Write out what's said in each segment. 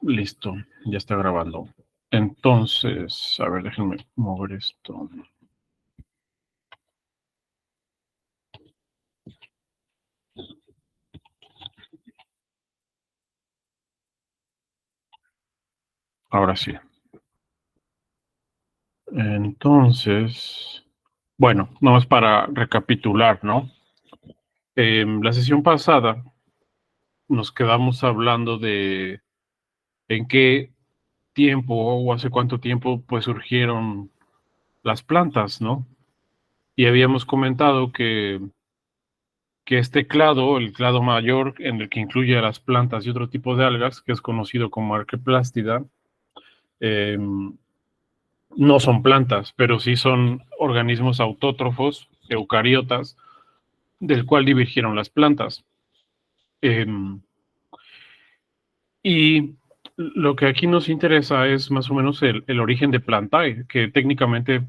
Listo, ya está grabando. Entonces, a ver, déjenme mover esto. Ahora sí. Entonces, bueno, nomás para recapitular, ¿no? La sesión pasada nos quedamos hablando de en qué tiempo o hace cuánto tiempo pues surgieron las plantas, ¿no? Y habíamos comentado que este clado, el clado mayor, en el que incluye a las plantas y otro tipo de algas, que es conocido como Arqueplástida, eh, no son plantas, pero sí son organismos autótrofos, eucariotas, del cual divergieron las plantas. Eh, y lo que aquí nos interesa es más o menos el origen de Plantae, que técnicamente,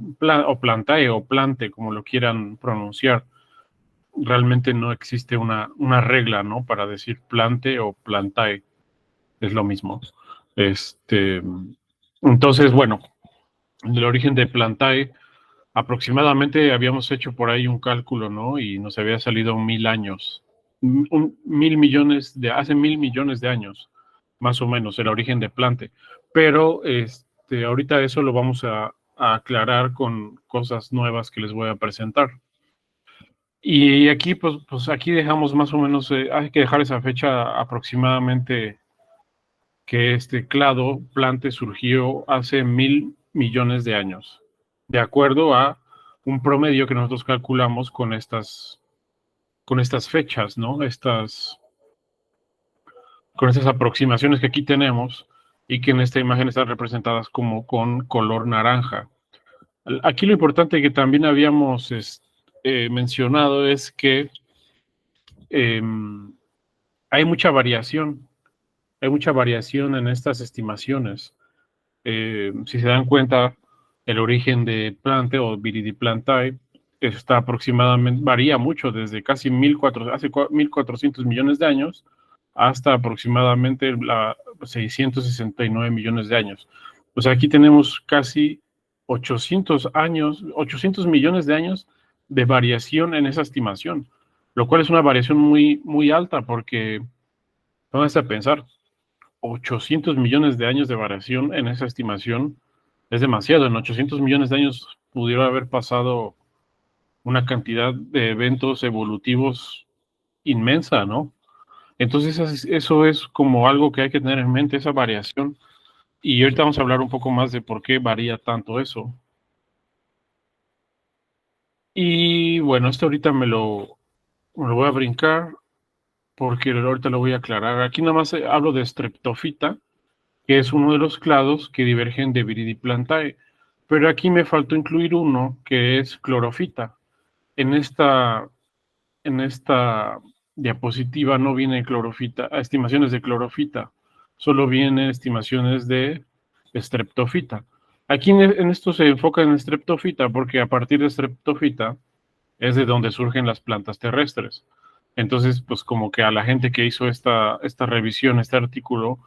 o Plantae o Plante, como lo quieran pronunciar, realmente no existe una regla, ¿no? Para decir Plante o Plantae, es lo mismo. Entonces, bueno, el origen de Plantae, aproximadamente habíamos hecho por ahí un cálculo, ¿no? Y nos había salido 1000 años. 1000 millones hace 1000 millones de años, más o menos, el origen de Plante. Pero ahorita eso lo vamos a aclarar con cosas nuevas que les voy a presentar. Y aquí, pues aquí dejamos más o menos, hay que dejar esa fecha aproximadamente que este clado Plante surgió hace 1000 millones de años, de acuerdo a un promedio que nosotros calculamos con estas fechas, ¿no? Con estas aproximaciones que aquí tenemos y que en esta imagen están representadas como con color naranja. Aquí lo importante que también habíamos mencionado es que eh, hay mucha variación, en estas estimaciones. Si se dan cuenta, el origen de Plante o Viridiplantae está aproximadamente, varía mucho desde casi 1400 millones de años hasta aproximadamente 669 millones de años. O sea, aquí tenemos casi 800 millones de años de variación en esa estimación, lo cual es una variación muy, muy alta porque, vamos a pensar, 800 millones de años de variación en esa estimación es demasiado. En 800 millones de años pudiera haber pasado una cantidad de eventos evolutivos inmensa, ¿no? Entonces eso es como algo que hay que tener en mente, esa variación. Y ahorita vamos a hablar un poco más de por qué varía tanto eso. Y bueno, esto ahorita me lo voy a brincar porque ahorita lo voy a aclarar. Aquí nada más hablo de Streptophyta, que es uno de los clados que divergen de Viridiplantae. Pero aquí me faltó incluir uno que es Clorofita. En esta, en esta diapositiva no viene clorofita, estimaciones de clorofita, solo vienen estimaciones de Streptofita. Aquí en esto se enfoca en Streptofita porque a partir de Streptofita es de donde surgen las plantas terrestres. Entonces, pues como que a la gente que hizo esta revisión, este artículo,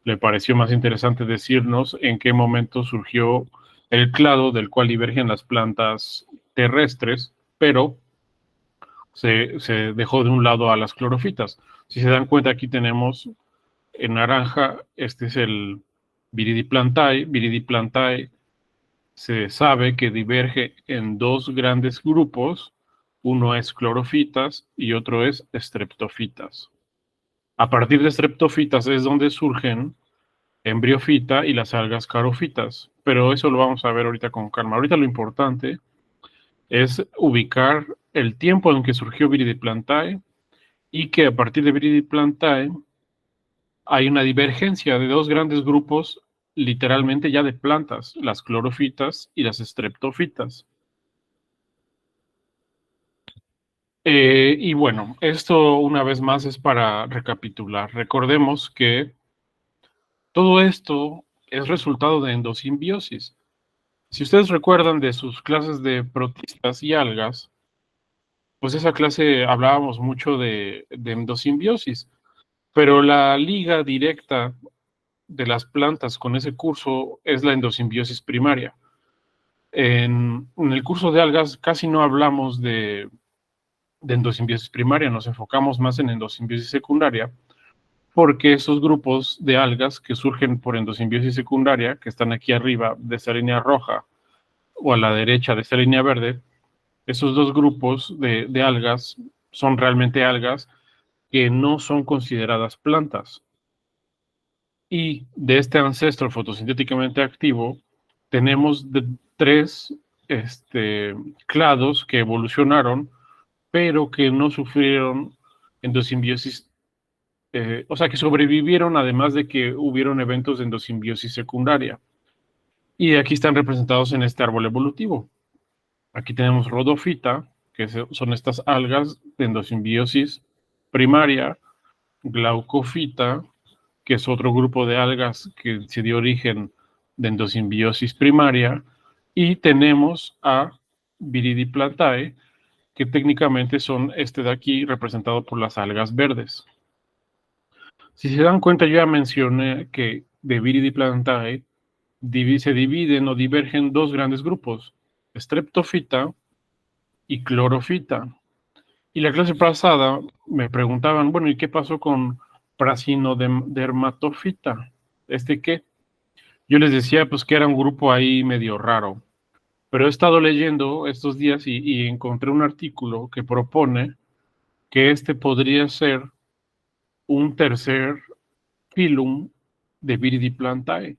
le pareció más interesante decirnos en qué momento surgió el clado del cual divergen las plantas terrestres, pero se dejó de un lado a las clorofitas. Si se dan cuenta, aquí tenemos en naranja, este es el Viridiplantae. Viridiplantae se sabe que diverge en dos grandes grupos, uno es clorofitas y otro es streptofitas. A partir de streptofitas es donde surgen embriofita y las algas carofitas, pero eso lo vamos a ver ahorita con calma. Ahorita lo importante es ubicar el tiempo en que surgió Viridiplantae y que a partir de Viridiplantae hay una divergencia de dos grandes grupos, literalmente ya de plantas, las clorofitas y las streptofitas. Y bueno, esto una vez más es para recapitular. Recordemos que todo esto es resultado de endosimbiosis. Si ustedes recuerdan de sus clases de protistas y algas, pues esa clase hablábamos mucho de endosimbiosis, pero la liga directa de las plantas con ese curso es la endosimbiosis primaria. En el curso de algas casi no hablamos de endosimbiosis primaria, nos enfocamos más en endosimbiosis secundaria, porque esos grupos de algas que surgen por endosimbiosis secundaria, que están aquí arriba de esta línea roja o a la derecha de esta línea verde, esos dos grupos de algas son realmente algas que no son consideradas plantas. Y de este ancestro fotosintéticamente activo tenemos tres clados que evolucionaron, pero que no sufrieron endosimbiosis, o sea, que sobrevivieron, además de que hubieron eventos de endosimbiosis secundaria. Y aquí están representados en este árbol evolutivo. Aquí tenemos Rhodophyta, que son estas algas de endosimbiosis primaria, Glaucophyta, que es otro grupo de algas que se dio origen de endosimbiosis primaria, y tenemos a Viridiplantae, que técnicamente son este de aquí representado por las algas verdes. Si se dan cuenta, yo ya mencioné que de Viridiplantae se dividen o divergen dos grandes grupos, Streptophyta y Chlorofita. Y la clase pasada me preguntaban, bueno, ¿y qué pasó con Prasinodermatophyta? ¿Este qué? Yo les decía, pues que era un grupo ahí medio raro. Pero he estado leyendo estos días y encontré un artículo que propone que este podría ser un tercer filum de Viridiplantae.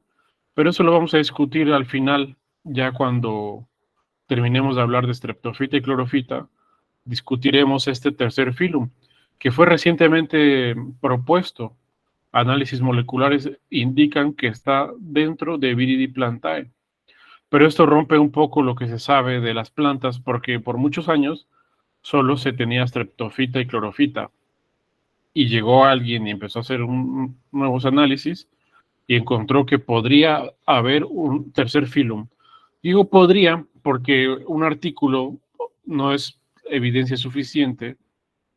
Pero eso lo vamos a discutir al final, ya cuando terminemos de hablar de Streptophyta y Chlorofita, discutiremos este tercer filum, que fue recientemente propuesto. Análisis moleculares indican que está dentro de Viridiplantae. Pero esto rompe un poco lo que se sabe de las plantas, porque por muchos años solo se tenía Streptophyta y Chlorofita. Y llegó alguien y empezó a hacer nuevos análisis y encontró que podría haber un tercer filum. Digo podría porque un artículo no es evidencia suficiente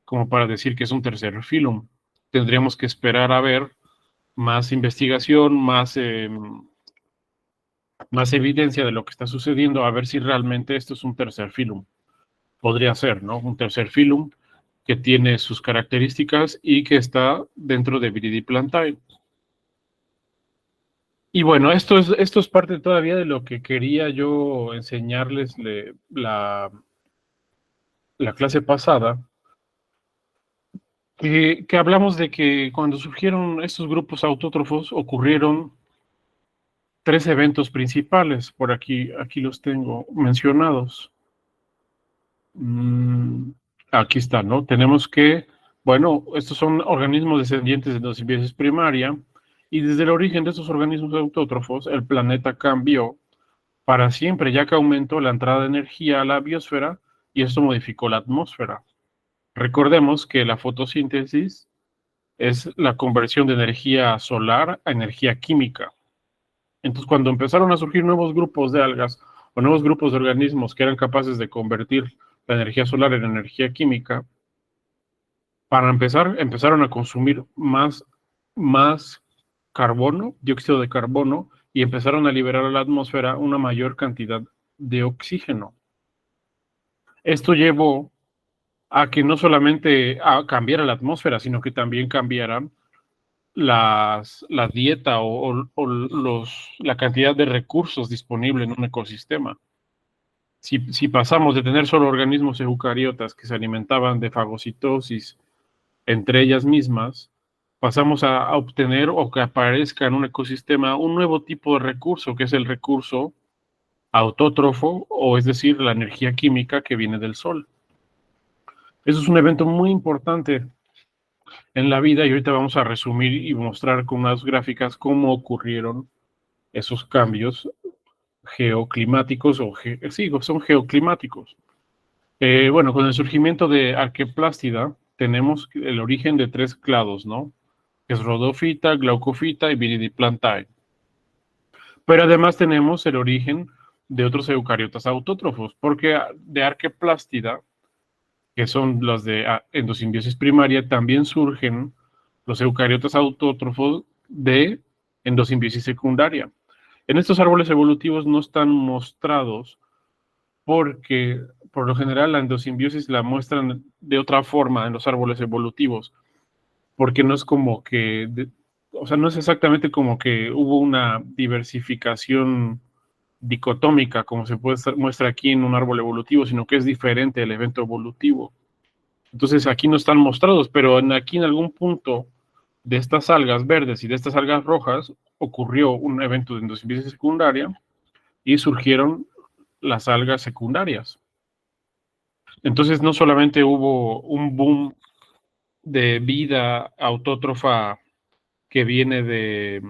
como para decir que es un tercer filum. Tendríamos que esperar a ver más investigación, más evidencia de lo que está sucediendo, a ver si realmente esto es un tercer filum. Podría ser, ¿no? Un tercer filum que tiene sus características y que está dentro de Viridiplantae. Y bueno, esto es parte todavía de lo que quería yo enseñarles la clase pasada, que hablamos de que cuando surgieron estos grupos autótrofos ocurrieron tres eventos principales, por aquí los tengo mencionados. Aquí está, ¿no? Tenemos que, bueno, estos son organismos descendientes de endosimbiosis primaria, y desde el origen de estos organismos autótrofos, el planeta cambió para siempre, ya que aumentó la entrada de energía a la biosfera y esto modificó la atmósfera. Recordemos que la fotosíntesis es la conversión de energía solar a energía química. Entonces, cuando empezaron a surgir nuevos grupos de algas o nuevos grupos de organismos que eran capaces de convertir la energía solar en energía química, para empezar, empezaron a consumir más carbono, dióxido de carbono, y empezaron a liberar a la atmósfera una mayor cantidad de oxígeno. Esto llevó a que no solamente cambiara la atmósfera, sino que también cambiaran la dieta o la cantidad de recursos disponibles en un ecosistema. Si pasamos de tener solo organismos eucariotas que se alimentaban de fagocitosis entre ellas mismas, pasamos a obtener o que aparezca en un ecosistema un nuevo tipo de recurso, que es el recurso autótrofo, o es decir, la energía química que viene del sol. Eso es un evento muy importante en la vida y ahorita vamos a resumir y mostrar con unas gráficas cómo ocurrieron esos cambios geoclimáticos, sí, son geoclimáticos. Bueno, con el surgimiento de Arqueplástida tenemos el origen de tres clados, ¿no? Que es Rhodophyta, Glaucophyta y Viridiplantae. Pero además tenemos el origen de otros eucariotas autótrofos, porque de Arqueplástida, que son los de endosimbiosis primaria, también surgen los eucariotas autótrofos de endosimbiosis secundaria. En estos árboles evolutivos no están mostrados porque, por lo general, la endosimbiosis la muestran de otra forma en los árboles evolutivos, porque no es como que, o sea, no es exactamente como que hubo una diversificación dicotómica, como se muestra aquí en un árbol evolutivo, sino que es diferente el evento evolutivo. Entonces aquí no están mostrados, pero aquí en algún punto de estas algas verdes y de estas algas rojas ocurrió un evento de endosimbiosis secundaria y surgieron las algas secundarias. Entonces no solamente hubo un boom de vida autótrofa que viene de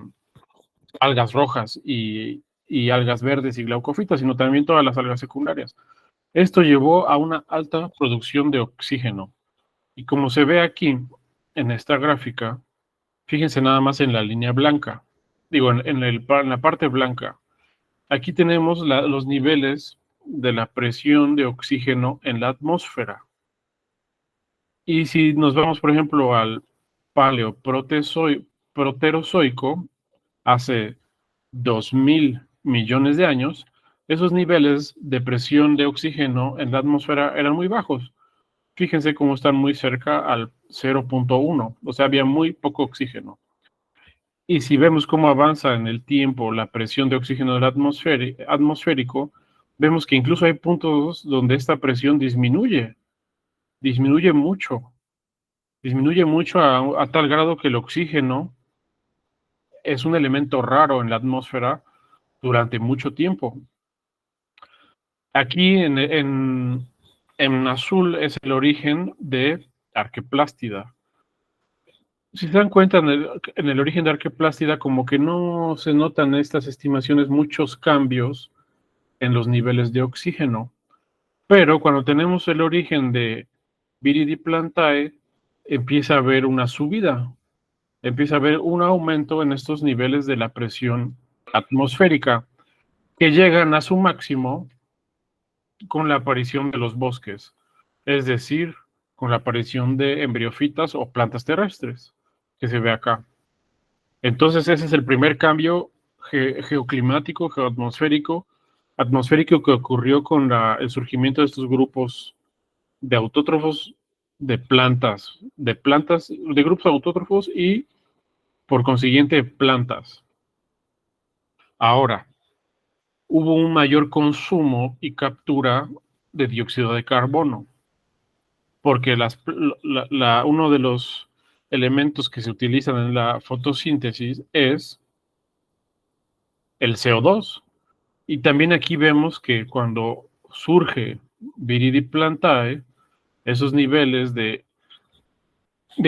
algas rojas y algas verdes y glaucofitas, sino también todas las algas secundarias. Esto llevó a una alta producción de oxígeno. Y como se ve aquí en esta gráfica, fíjense nada más en la línea blanca, digo, en la parte blanca. Aquí tenemos los niveles de la presión de oxígeno en la atmósfera. Y si nos vamos, por ejemplo, al paleoproterozoico, hace 2.000 millones de años, esos niveles de presión de oxígeno en la atmósfera eran muy bajos. Fíjense cómo están muy cerca al 0.1, o sea, había muy poco oxígeno. Y si vemos cómo avanza en el tiempo la presión de oxígeno del atmosférico, vemos que incluso hay puntos donde esta presión disminuye mucho a tal grado que el oxígeno es un elemento raro en la atmósfera durante mucho tiempo. Aquí en azul es el origen de Arqueplástida. Si se dan cuenta, en el origen de Arqueplástida, como que no se notan en estas estimaciones muchos cambios en los niveles de oxígeno. Pero cuando tenemos el origen de Viridiplantae, empieza a haber una subida, empieza a haber un aumento en estos niveles de la presión atmosférica, que llegan a su máximo con la aparición de los bosques, es decir, con la aparición de embriofitas o plantas terrestres, que se ve acá. Entonces ese es el primer cambio geoclimático, atmosférico que ocurrió con el surgimiento de estos grupos de autótrofos de grupos autótrofos y por consiguiente plantas. Ahora, hubo un mayor consumo y captura de dióxido de carbono, porque uno de los elementos que se utilizan en la fotosíntesis es el CO2. Y también aquí vemos que cuando surge Viridiplantae, esos niveles de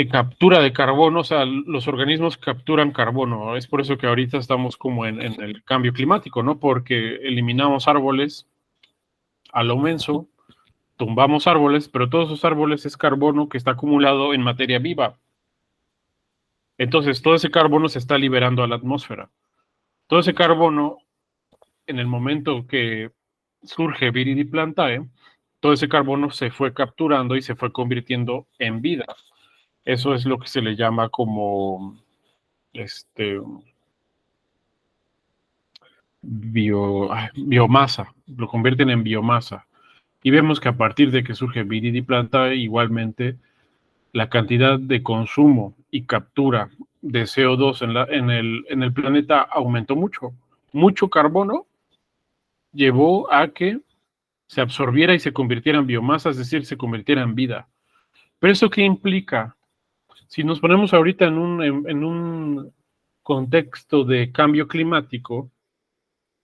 captura de carbono, o sea, los organismos capturan carbono. Es por eso que ahorita estamos como en el cambio climático, ¿no? Porque eliminamos árboles a lo menso, tumbamos árboles, pero todos esos árboles es carbono que está acumulado en materia viva. Entonces, todo ese carbono se está liberando a la atmósfera. Todo ese carbono, en el momento que surge Viridiplantae, todo ese carbono se fue capturando y se fue convirtiendo en vida. Eso es lo que se le llama como biomasa, lo convierten en biomasa. Y vemos que a partir de que surge Viridiplantae, igualmente la cantidad de consumo y captura de CO2 en el planeta aumentó mucho. Mucho carbono llevó a que se absorbiera y se convirtiera en biomasa, es decir, se convirtiera en vida. ¿Pero eso qué implica? Si nos ponemos ahorita en un contexto de cambio climático,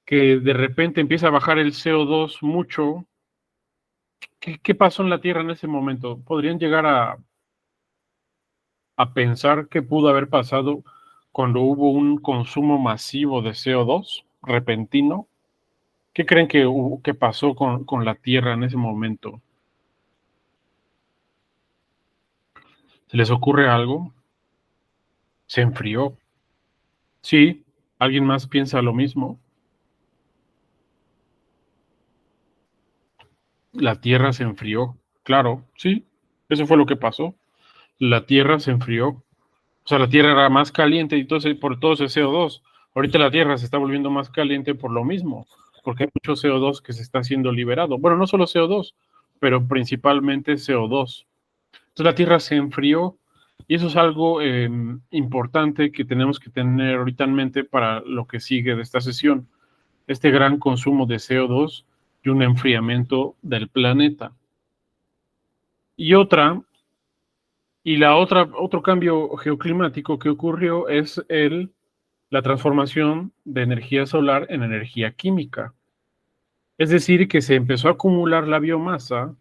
que de repente empieza a bajar el CO2 mucho, ¿qué pasó en la Tierra en ese momento? ¿Podrían llegar a pensar qué pudo haber pasado cuando hubo un consumo masivo de CO2 repentino? ¿Qué creen que pasó con la Tierra en ese momento? ¿Se les ocurre algo? Se enfrió. Sí, ¿alguien más piensa lo mismo? La Tierra se enfrió. Claro, sí, eso fue lo que pasó. La Tierra se enfrió. O sea, la Tierra era más caliente y entonces por todo ese CO2. Ahorita la Tierra se está volviendo más caliente por lo mismo, porque hay mucho CO2 que se está siendo liberado. Bueno, no solo CO2, pero principalmente CO2. Entonces la Tierra se enfrió y eso es algo importante que tenemos que tener ahorita en mente para lo que sigue de esta sesión. Este gran consumo de CO2 y un enfriamiento del planeta. Y otro cambio geoclimático que ocurrió es la transformación de energía solar en energía química. Es decir, que se empezó a acumular la biomasa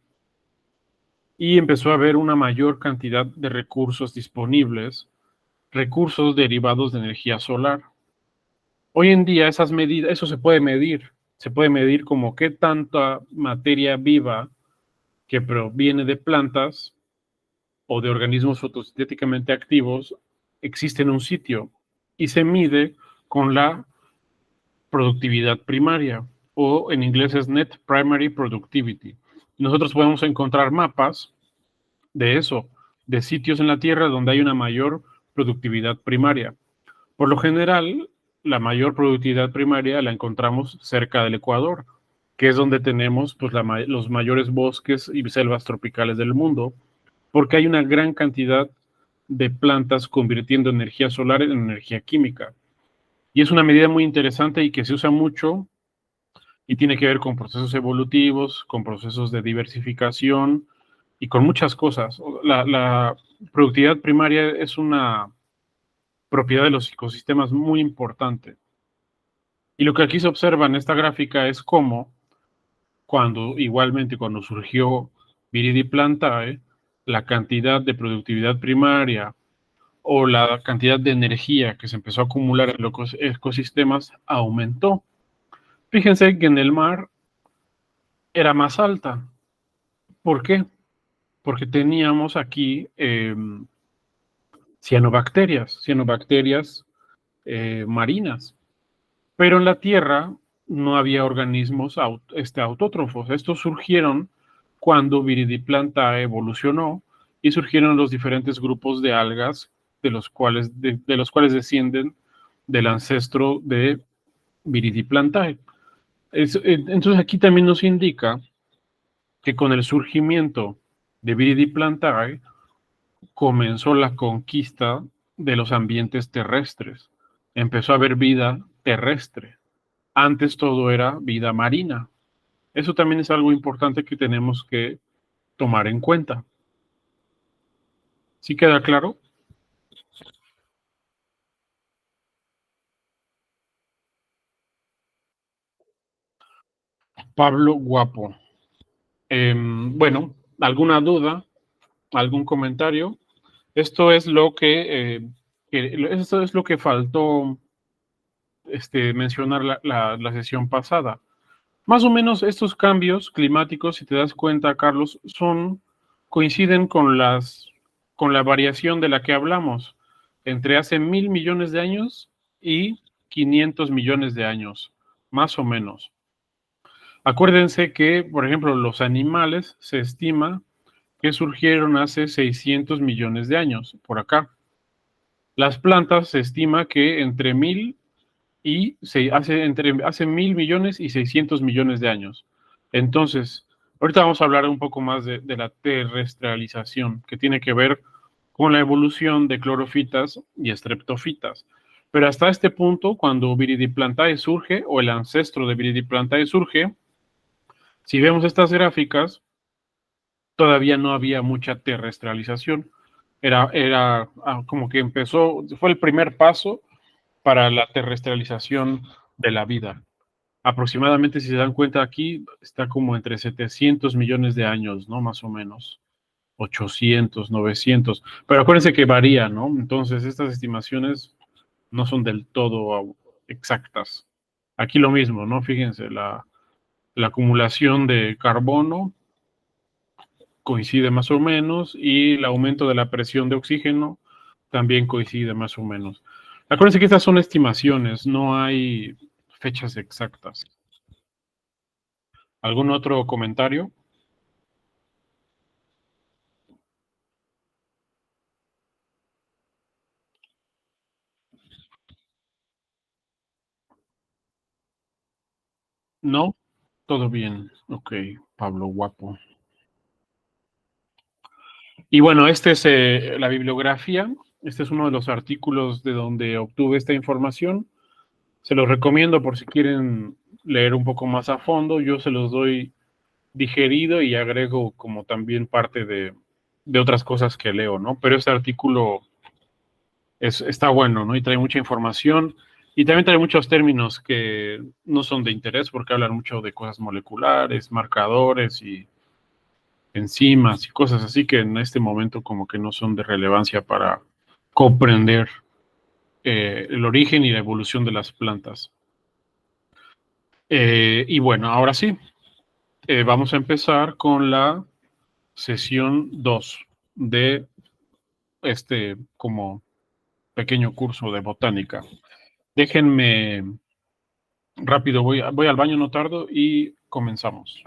y empezó a haber una mayor cantidad de recursos disponibles, recursos derivados de energía solar. Hoy en día esas medidas, eso se puede medir como qué tanta materia viva que proviene de plantas o de organismos fotosintéticamente activos existe en un sitio y se mide con la productividad primaria o en inglés es Net Primary Productivity. Nosotros podemos encontrar mapas de eso, de sitios en la Tierra donde hay una mayor productividad primaria. Por lo general, la mayor productividad primaria la encontramos cerca del Ecuador, que es donde tenemos pues, los mayores bosques y selvas tropicales del mundo, porque hay una gran cantidad de plantas convirtiendo energía solar en energía química. Y es una medida muy interesante y que se usa mucho y tiene que ver con procesos evolutivos, con procesos de diversificación y con muchas cosas. La productividad primaria es una propiedad de los ecosistemas muy importante. Y lo que aquí se observa en esta gráfica es cómo, cuando surgió Viridi plantae, la cantidad de productividad primaria o la cantidad de energía que se empezó a acumular en los ecosistemas aumentó. Fíjense que en el mar era más alta. ¿Por qué? Porque teníamos aquí cianobacterias marinas. Pero en la Tierra no había organismos autótrofos. Estos surgieron cuando Viridiplantae evolucionó y surgieron los diferentes grupos de algas de los cuales descienden del ancestro de Viridiplantae. Entonces aquí también nos indica que con el surgimiento de Viridiplantae comenzó la conquista de los ambientes terrestres. Empezó a haber vida terrestre. Antes todo era vida marina. Eso también es algo importante que tenemos que tomar en cuenta. ¿Sí queda claro? Pablo Guapo. Bueno, ¿alguna duda? ¿Algún comentario? Esto es lo esto es lo que faltó mencionar la sesión pasada. Más o menos estos cambios climáticos, si te das cuenta, Carlos, coinciden con la variación de la que hablamos entre hace 1.000 millones de años y 500 millones de años, más o menos. Acuérdense que, por ejemplo, los animales se estima que surgieron hace 600 millones de años, por acá. Las plantas se estima que entre 1.000 y hace 1.000 millones y 600 millones de años. Entonces, ahorita vamos a hablar un poco más de la terrestrialización, que tiene que ver con la evolución de clorofitas y estreptofitas. Pero hasta este punto, cuando Viridiplantae surge, o el ancestro de Viridiplantae surge, si vemos estas gráficas, todavía no había mucha terrestrialización. Era como que fue el primer paso para la terrestrialización de la vida. Aproximadamente, si se dan cuenta aquí, está como entre 700 millones de años, ¿no? Más o menos. 800, 900. Pero acuérdense que varía, ¿no? Entonces, estas estimaciones no son del todo exactas. Aquí lo mismo, ¿no? Fíjense, la acumulación de carbono coincide más o menos y el aumento de la presión de oxígeno también coincide más o menos. Acuérdense que estas son estimaciones, no hay fechas exactas. ¿Algún otro comentario? ¿No? Todo bien. Ok, Pablo Guapo. Y bueno, esta es la bibliografía. Este es uno de los artículos de donde obtuve esta información. Se los recomiendo por si quieren leer un poco más a fondo. Yo se los doy digerido y agrego como también parte de otras cosas que leo, ¿no? Pero este artículo está bueno, ¿no? Y trae mucha información y también trae muchos términos que no son de interés porque hablan mucho de cosas moleculares, marcadores y enzimas y cosas así que en este momento como que no son de relevancia para comprender el origen y la evolución de las plantas. Y bueno, ahora sí, vamos a empezar con la sesión 2 de este como pequeño curso de botánica. Déjenme rápido, voy al baño, no tardo, y comenzamos.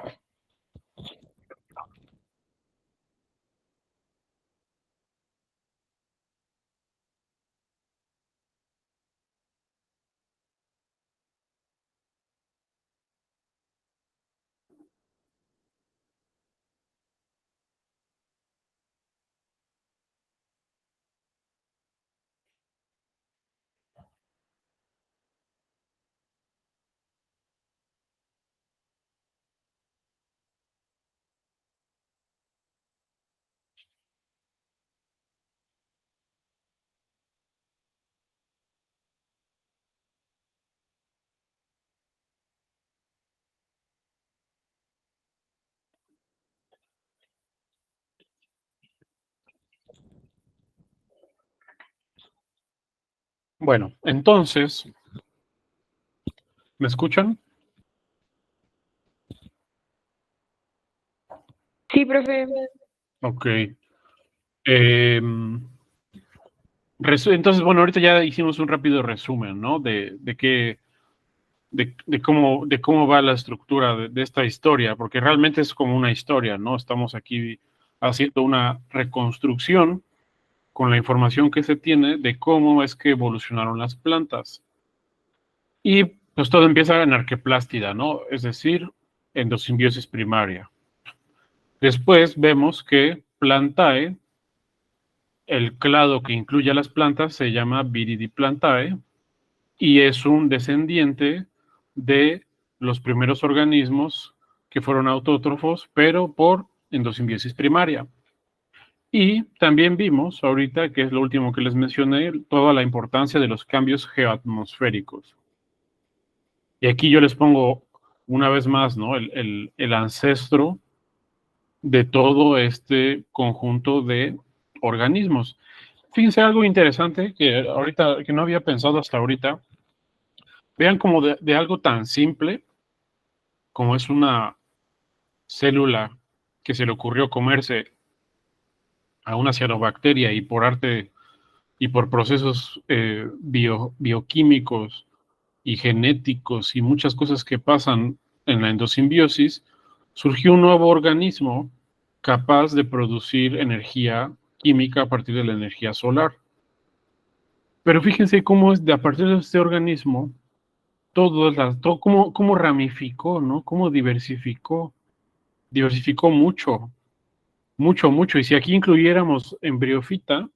Bueno, entonces, ¿me escuchan? Sí, profe. Ok. Eh, entonces, bueno, ahorita ya hicimos un rápido resumen, ¿no? De cómo va la estructura de esta historia, porque realmente es como una historia, ¿no? Estamos aquí haciendo una reconstrucción con la información que se tiene de cómo es que evolucionaron las plantas. Y pues todo empieza en arqueplástida, ¿no? Es decir, endosimbiosis primaria. Después vemos que Plantae, el clado que incluye a las plantas, se llama Viridiplantae y es un descendiente de los primeros organismos que fueron autótrofos, pero por endosimbiosis primaria. Y también vimos ahorita, que es lo último que les mencioné, toda la importancia de los cambios geoatmosféricos. Y aquí yo les pongo una vez más, ¿no? El ancestro de todo este conjunto de organismos. Fíjense algo interesante que ahorita, que no había pensado hasta ahorita. Vean como de algo tan simple como es una célula que se le ocurrió comerse a una cianobacteria y por arte y por procesos bioquímicos y genéticos y muchas cosas que pasan en la endosimbiosis, surgió un nuevo organismo capaz de producir energía química a partir de la energía solar. Pero fíjense cómo es de a partir de este organismo, todo cómo ramificó, ¿no? Cómo diversificó mucho, mucho, mucho. Y si aquí incluyéramos embriofita,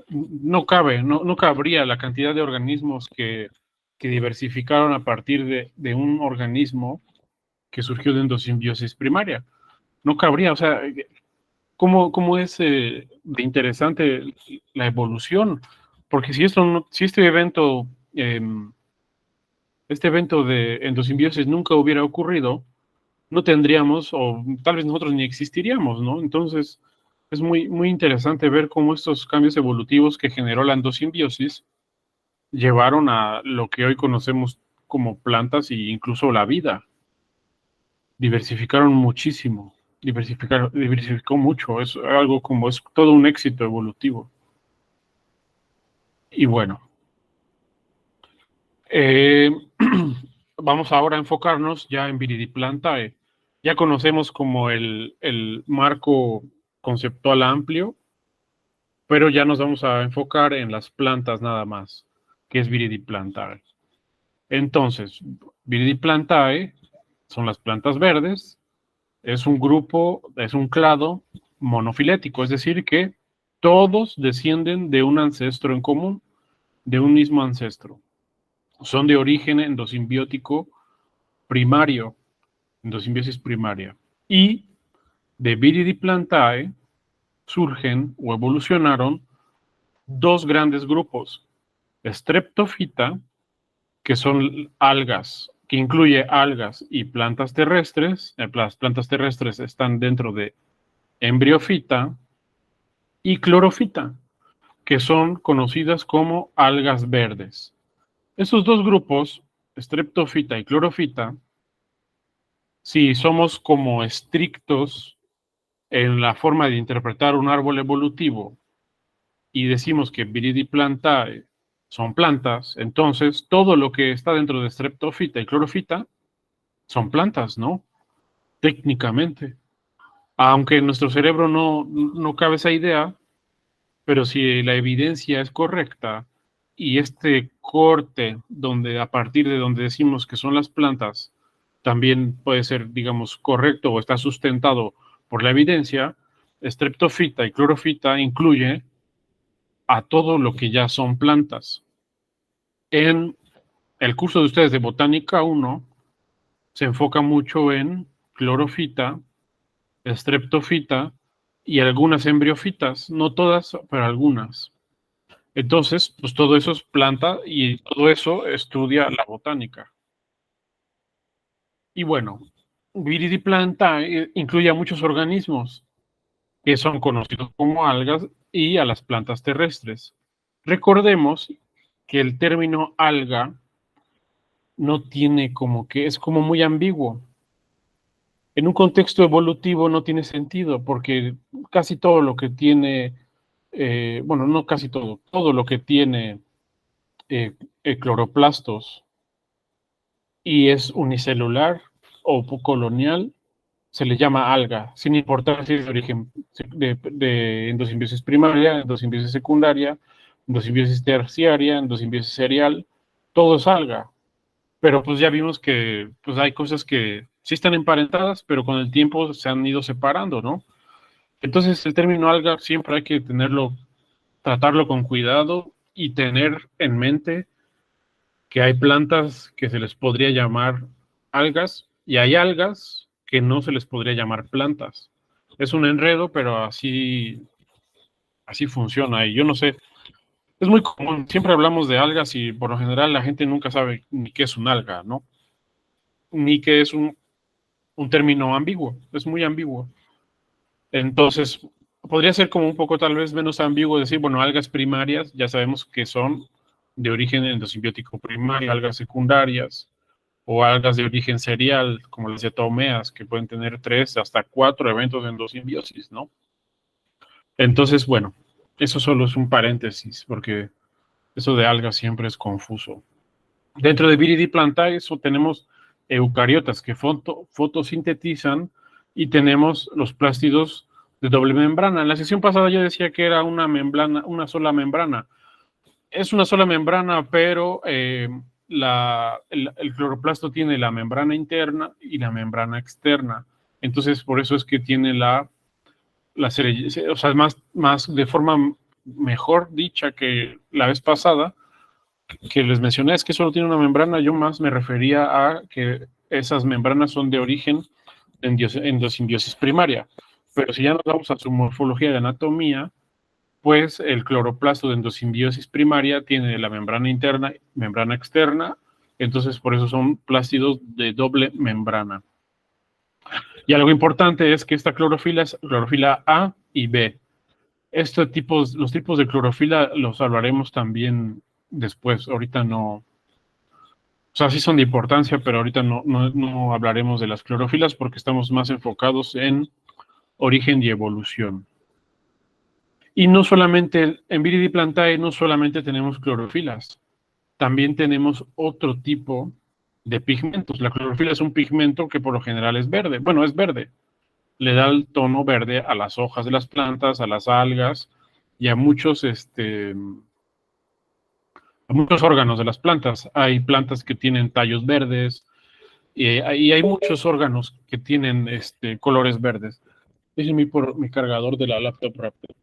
no cabría la cantidad de organismos que diversificaron a partir de un organismo que surgió de endosimbiosis primaria. No cabría, o sea, ¿cómo es de interesante la evolución? Porque si eh, este evento de endosimbiosis nunca hubiera ocurrido, no tendríamos, o tal vez nosotros ni existiríamos, ¿no? Entonces, es muy, muy interesante ver cómo estos cambios evolutivos que generó la endosimbiosis llevaron a lo que hoy conocemos como plantas e incluso la vida. Diversificaron muchísimo, diversificó mucho, es algo como es todo un éxito evolutivo. Y bueno, eh, vamos ahora a enfocarnos ya en Viridiplantae. Ya conocemos como el marco conceptual amplio, pero ya nos vamos a enfocar en las plantas nada más, que es Viridiplantae. Entonces, Viridiplantae son las plantas verdes, es un grupo, es un clado monofilético, es decir, que todos descienden de un ancestro en común, de un mismo ancestro. Son de origen endosimbiótico primario, endosimbiosis primaria. Y de Viridiplantae surgen o evolucionaron dos grandes grupos, Streptophyta, que son algas, que incluye algas y plantas terrestres. Las plantas terrestres están dentro de Embriofita y Clorofita, que son conocidas como algas verdes. Estos dos grupos, Streptophyta y Clorofita, si somos como estrictos en la forma de interpretar un árbol evolutivo y decimos que Viridiplantae son plantas, entonces todo lo que está dentro de Streptophyta y Clorofita son plantas, ¿no? Técnicamente. Aunque en nuestro cerebro no cabe esa idea, pero si la evidencia es correcta y este corte donde a partir de donde decimos que son las plantas también puede ser, digamos, correcto o está sustentado por la evidencia, Streptophyta y Clorofita incluye a todo lo que ya son plantas. En el curso de ustedes de Botánica 1 se enfoca mucho en Clorofita, Streptophyta y algunas embriofitas, no todas, pero algunas. Entonces, pues todo eso es planta y todo eso estudia la botánica. Y bueno, Viridiplanta incluye a muchos organismos que son conocidos como algas y a las plantas terrestres. Recordemos que el término alga no tiene como que es como muy ambiguo. En un contexto evolutivo no tiene sentido porque casi todo lo que tiene, bueno, no casi todo, todo lo que tiene cloroplastos y es unicelular o colonial, se le llama alga, sin importar si es de origen de endosimbiosis primaria, endosimbiosis secundaria, endosimbiosis terciaria, endosimbiosis serial, todo es alga. Pero pues ya vimos que pues hay cosas que sí están emparentadas, pero con el tiempo se han ido separando, ¿no? Entonces el término alga siempre hay que tenerlo, tratarlo con cuidado y tener en mente que hay plantas que se les podría llamar algas y hay algas que no se les podría llamar plantas. Es un enredo, pero así funciona. Y yo no sé, es muy común, siempre hablamos de algas y por lo general la gente nunca sabe ni qué es un alga, ¿no? Ni qué es un término ambiguo, es muy ambiguo. Entonces, podría ser como un poco tal vez menos ambiguo decir, bueno, algas primarias, ya sabemos que son de origen endosimbiótico primario, algas secundarias, o algas de origen serial, como las diatomeas, que pueden tener 3 hasta 4 eventos de endosimbiosis, ¿no? Entonces, bueno, eso solo es un paréntesis, porque eso de algas siempre es confuso. Dentro de Viridiplantae tenemos eucariotas que fotosintetizan y tenemos los plástidos de doble membrana. En la sesión pasada yo decía que era una membrana, una sola membrana. Es una sola membrana, pero el cloroplasto tiene la membrana interna y la membrana externa. Entonces, por eso es que tiene o sea, más de forma mejor dicha que la vez pasada, que les mencioné, es que solo tiene una membrana. Yo más me refería a que esas membranas son de origen endosimbiosis primaria. Pero si ya nos vamos a su morfología de anatomía, pues el cloroplasto de endosimbiosis primaria tiene la membrana interna, membrana externa, entonces por eso son plástidos de doble membrana. Y algo importante es que esta clorofila es clorofila A y B. Los tipos de clorofila los hablaremos también después, ahorita no. O sea, sí son de importancia, pero ahorita no hablaremos de las clorofilas porque estamos más enfocados en origen y evolución. Y no solamente, en Viridiplantae no solamente tenemos clorofilas, también tenemos otro tipo de pigmentos. La clorofila es un pigmento que por lo general es verde. Bueno, es verde. Le da el tono verde a las hojas de las plantas, a las algas y a muchos muchos órganos de las plantas. Hay plantas que tienen tallos verdes y hay muchos órganos que tienen colores verdes. Ese es mi cargador de la laptop rápido.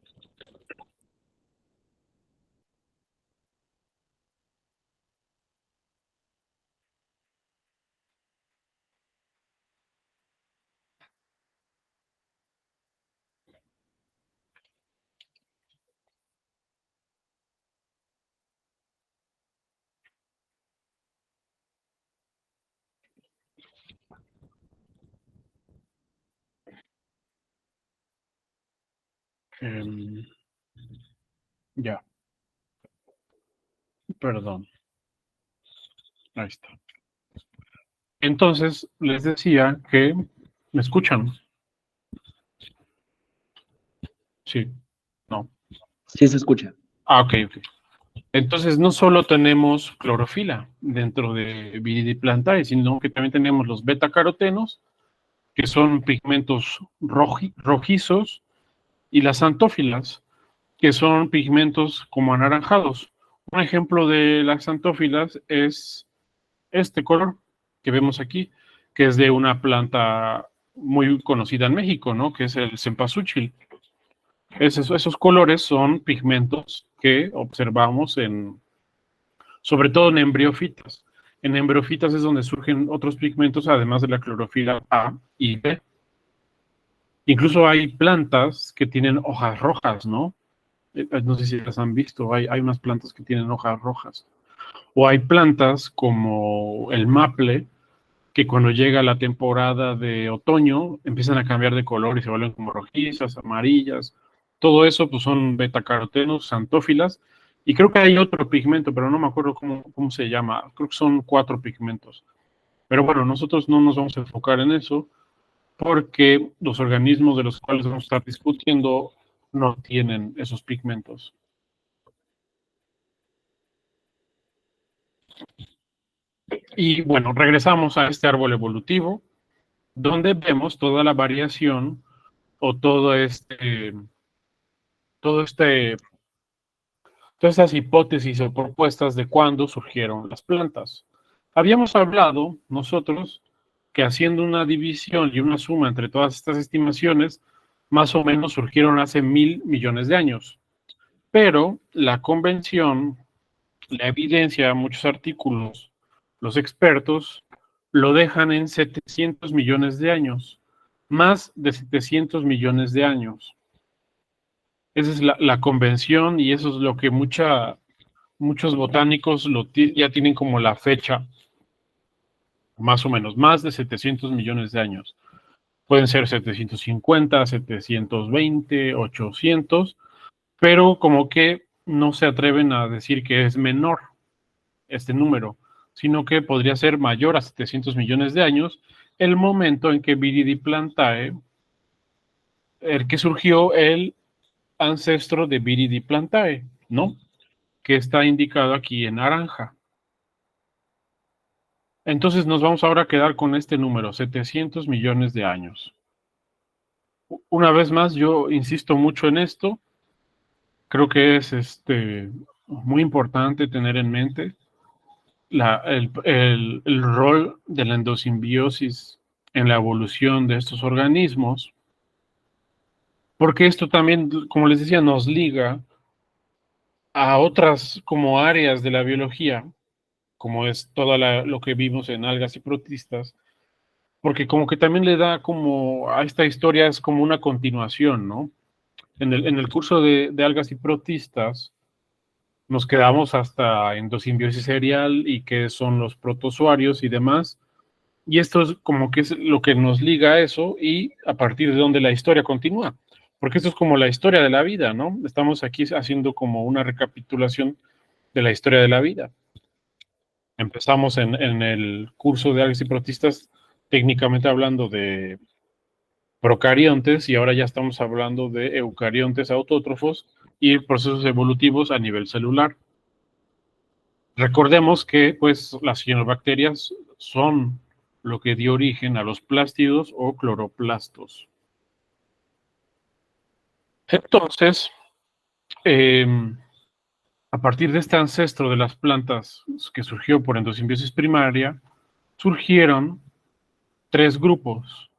Em, ya, perdón. Ahí está. Entonces, les decía que me escuchan. Sí, no. Sí se escucha. Ah, ok, ok. Entonces, no solo tenemos clorofila dentro de Viridiplanta, sino que también tenemos los betacarotenos, que son pigmentos rojizos, y las antófilas, que son pigmentos como anaranjados. Un ejemplo de las antófilas es este color que vemos aquí, que es de una planta muy conocida en México, ¿no? Que es el cempasúchil. Esos colores son pigmentos que observamos sobre todo en embriofitas. En embriofitas es donde surgen otros pigmentos, además de la clorofila A y B. Incluso hay plantas que tienen hojas rojas, ¿no? No sé si las han visto, hay unas plantas que tienen hojas rojas. O hay plantas como el maple, que cuando llega la temporada de otoño empiezan a cambiar de color y se vuelven como rojizas, amarillas. Todo eso pues son betacarotenos, antófilas. Y creo que hay otro pigmento, pero no me acuerdo cómo se llama. Creo que son 4 pigmentos. Pero bueno, nosotros no nos vamos a enfocar en eso porque los organismos de los cuales vamos a estar discutiendo no tienen esos pigmentos. Y bueno, regresamos a este árbol evolutivo, donde vemos toda la variación o todo este, todas estas hipótesis o propuestas de cuándo surgieron las plantas. Habíamos hablado nosotros que haciendo una división y una suma entre todas estas estimaciones, más o menos surgieron hace 1.000 millones de años. Pero la convención, la evidencia, muchos artículos, los expertos lo dejan en 700 millones de años, más de 700 millones de años. Esa es la convención y eso es lo que muchos botánicos ya tienen como la fecha, más o menos, más de 700 millones de años. Pueden ser 750, 720, 800, pero como que no se atreven a decir que es menor este número, sino que podría ser mayor a 700 millones de años el momento en que Viridiplanthae, el que surgió el ancestro de Viridiplanthae, ¿no? Que está indicado aquí en naranja. Entonces nos vamos ahora a quedar con este número, 700 millones de años. Una vez más, yo insisto mucho en esto. Creo que es muy importante tener en mente el rol de la endosimbiosis en la evolución de estos organismos, porque esto también, como les decía, nos liga a otras como áreas de la biología, como es lo que vimos en algas y protistas, porque como que también le da como a esta historia es como una continuación, ¿no? En el curso de algas y protistas nos quedamos hasta endosimbiosis serial y qué son los protozoarios y demás, y esto es como que es lo que nos liga a eso y a partir de donde la historia continúa, porque esto es como la historia de la vida, ¿no? Estamos aquí haciendo como una recapitulación de la historia de la vida. Empezamos en el curso de algas y protistas técnicamente hablando de procariontes y ahora ya estamos hablando de eucariontes autótrofos y procesos evolutivos a nivel celular. Recordemos que pues las cianobacterias son lo que dio origen a los plástidos o cloroplastos. Entonces, eh, A partir de este ancestro de las plantas que surgió por endosimbiosis primaria, surgieron tres grupos: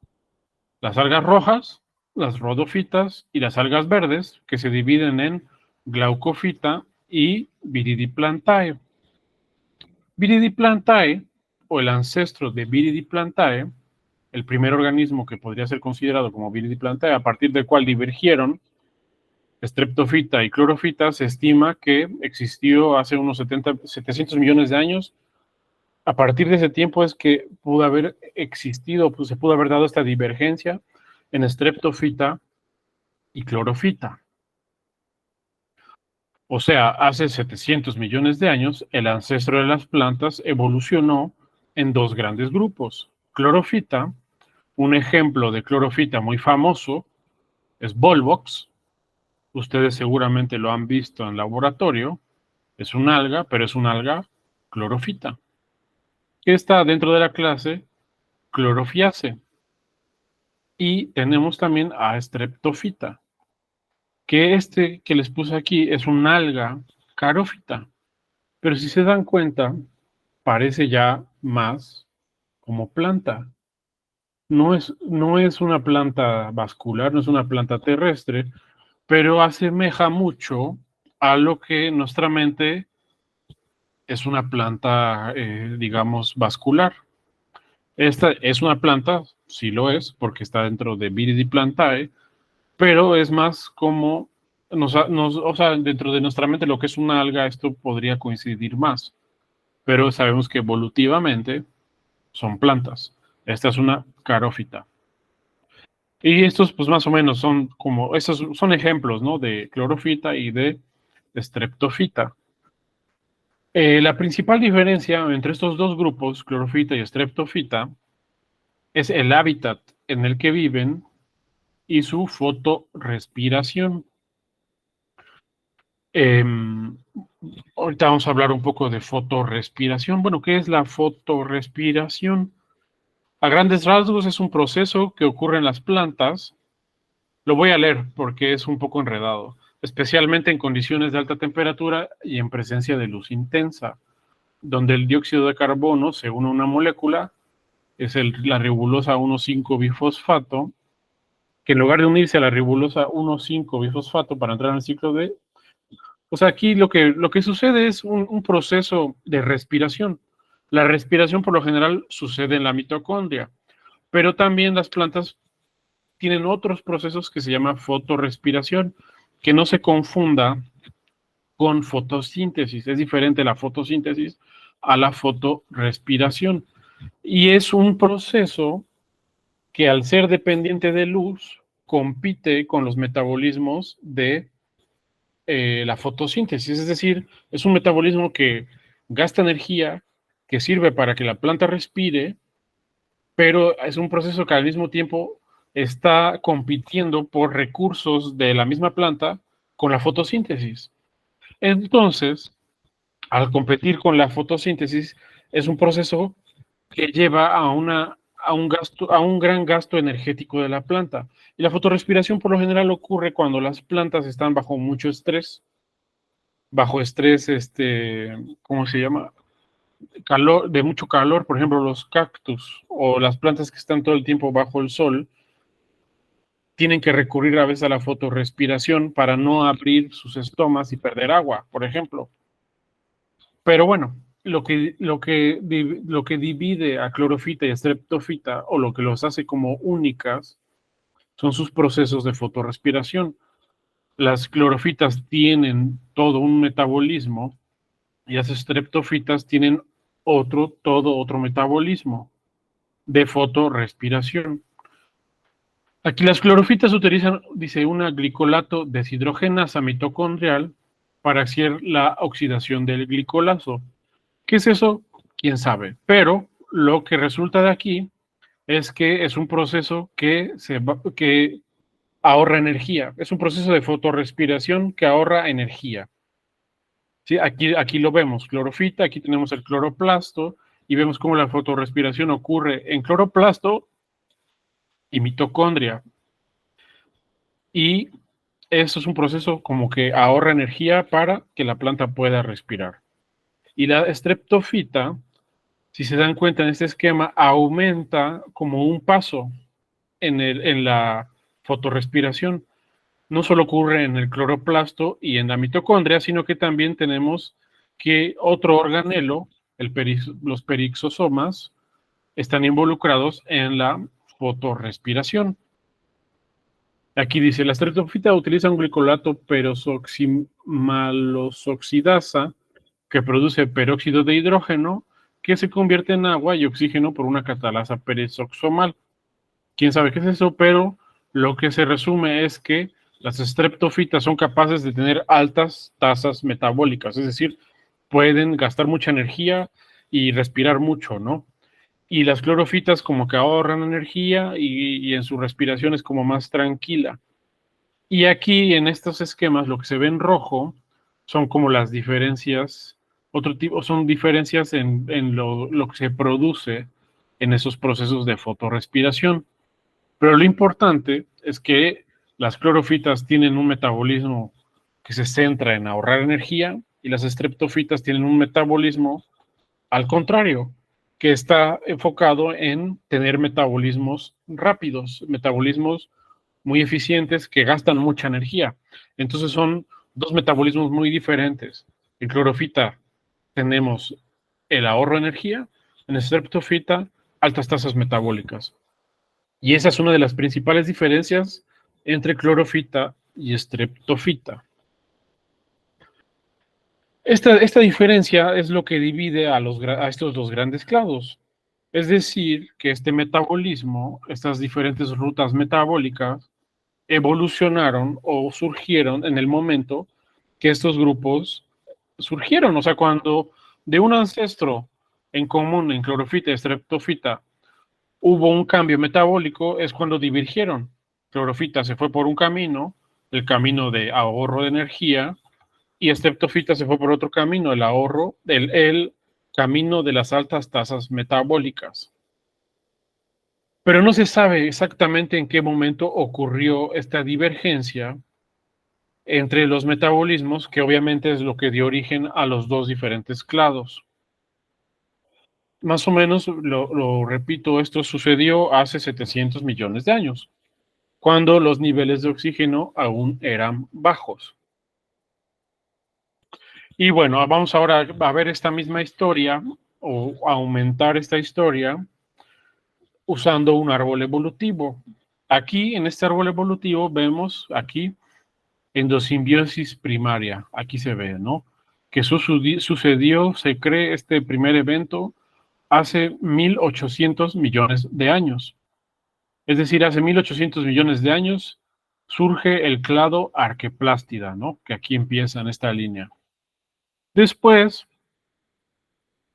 las algas rojas, las rhodofitas y las algas verdes, que se dividen en glaucofita y viridiplantae. Viridiplantae, o el ancestro de Viridiplantae, el primer organismo que podría ser considerado como Viridiplantae, a partir del cual divergieron Streptofita y clorofita, se estima que existió hace unos 700 millones de años. A partir de ese tiempo es que pudo haber existido, pues se pudo haber dado esta divergencia en Streptofita y clorofita. O sea, hace 700 millones de años, el ancestro de las plantas evolucionó en dos grandes grupos. Clorofita, un ejemplo de clorofita muy famoso es Volvox. Ustedes seguramente lo han visto en laboratorio. Es un alga, pero es una alga clorofita, que está dentro de la clase Chlorophyllaceae. Y tenemos también a Streptofita, que que les puse aquí es un alga carófita. Pero si se dan cuenta, parece ya más como planta. No es una planta vascular, no es una planta terrestre, pero asemeja mucho a lo que nuestra mente es una planta, digamos, vascular. Esta es una planta, sí lo es, porque está dentro de Viridiplantae, pero es más como, o sea, dentro de nuestra mente lo que es una alga, esto podría coincidir más, pero sabemos que evolutivamente son plantas. Esta es una carófita. Y estos, pues más o menos son como, estos son ejemplos, ¿no? De clorofita y de streptofita. La principal diferencia entre estos dos grupos, clorofita y streptofita, es el hábitat en el que viven y su fotorrespiración. Ahorita vamos a hablar un poco de fotorrespiración. Bueno, ¿qué es la fotorrespiración? A grandes rasgos es un proceso que ocurre en las plantas. Lo voy a leer porque es un poco enredado, especialmente en condiciones de alta temperatura y en presencia de luz intensa, donde el dióxido de carbono se une a una molécula, es la ribulosa 1,5-bifosfato, que en lugar de unirse a la ribulosa 1,5-bifosfato para entrar en el ciclo de... O sea, aquí lo que sucede es un proceso de respiración. La respiración por lo general sucede en la mitocondria, pero también las plantas tienen otros procesos que se llama fotorrespiración, que no se confunda con fotosíntesis. Es diferente la fotosíntesis a la fotorrespiración. Y es un proceso que, al ser dependiente de luz, compite con los metabolismos de la fotosíntesis. Es decir, es un metabolismo que gasta energía, que sirve para que la planta respire, pero es un proceso que al mismo tiempo está compitiendo por recursos de la misma planta con la fotosíntesis. Entonces, al competir con la fotosíntesis, es un proceso que lleva a un gran gasto energético de la planta. Y la fotorrespiración por lo general ocurre cuando las plantas están bajo mucho estrés, ¿cómo se llama? Calor, de mucho calor, por ejemplo, los cactus o las plantas que están todo el tiempo bajo el sol, tienen que recurrir a veces a la fotorrespiración para no abrir sus estomas y perder agua, por ejemplo. Pero bueno, lo que divide a clorofita y a streptofita, o lo que los hace como únicas, son sus procesos de fotorrespiración. Las clorofitas tienen todo un metabolismo y las streptofitas tienen todo otro metabolismo de fotorrespiración. Aquí las clorofitas utilizan, dice, una glicolato deshidrogenasa mitocondrial para hacer la oxidación del glicolazo. ¿Qué es eso? Quién sabe. Pero lo que resulta de aquí es que es un proceso que ahorra energía. Es un proceso de fotorrespiración que ahorra energía. ¿Sí? Aquí lo vemos, clorofita, aquí tenemos el cloroplasto y vemos cómo la fotorrespiración ocurre en cloroplasto y mitocondria. Y Eso es un proceso como que ahorra energía para que la planta pueda respirar. Y la estreptofita, si se dan cuenta en este esquema, aumenta como un paso en la fotorrespiración. No solo ocurre en el cloroplasto y en la mitocondria, sino que también tenemos que otro organelo, los perixosomas, están involucrados en la fotorrespiración. Aquí dice, la estreptofita utiliza un glicolato peroximalosoxidasa que produce peróxido de hidrógeno que se convierte en agua y oxígeno por una catalasa peroxomal. Quién sabe qué es eso, pero lo que se resume es que las estreptofitas son capaces de tener altas tasas metabólicas, es decir, pueden gastar mucha energía y respirar mucho, ¿no? Y las clorofitas como que ahorran energía y en su respiración es como más tranquila. Y aquí en estos esquemas lo que se ve en rojo son como las diferencias, otro tipo, son diferencias en lo que se produce en esos procesos de fotorrespiración. Pero lo importante es que las clorofitas tienen un metabolismo que se centra en ahorrar energía y las estreptofitas tienen un metabolismo al contrario, que está enfocado en tener metabolismos rápidos, metabolismos muy eficientes que gastan mucha energía. Entonces son dos metabolismos muy diferentes. En clorofita tenemos el ahorro de energía, en estreptofita altas tasas metabólicas. Y esa es una de las principales diferencias entre clorofita y estreptofita. Esta diferencia es lo que divide a estos dos grandes clados. Es decir, que este metabolismo, estas diferentes rutas metabólicas, evolucionaron o surgieron en el momento que estos grupos surgieron. O sea, cuando de un ancestro en común, en clorofita y estreptofita, hubo un cambio metabólico, es cuando divergieron. Clorofita se fue por un camino, el camino de ahorro de energía, y estreptofita se fue por otro camino, el ahorro, el camino de las altas tasas metabólicas. Pero no se sabe exactamente en qué momento ocurrió esta divergencia entre los metabolismos, que obviamente es lo que dio origen a los dos diferentes clados. Más o menos, lo repito, esto sucedió hace 700 millones de años, cuando los niveles de oxígeno aún eran bajos. Y bueno, vamos ahora a ver esta misma historia o aumentar esta historia usando un árbol evolutivo. Aquí, en este árbol evolutivo, vemos aquí endosimbiosis primaria. Aquí se ve, ¿no? Que sucedió, se cree, este primer evento hace 1800 millones de años. Es decir, hace 1800 millones de años surge el clado Arqueplástida, ¿no? Que aquí empieza en esta línea. Después,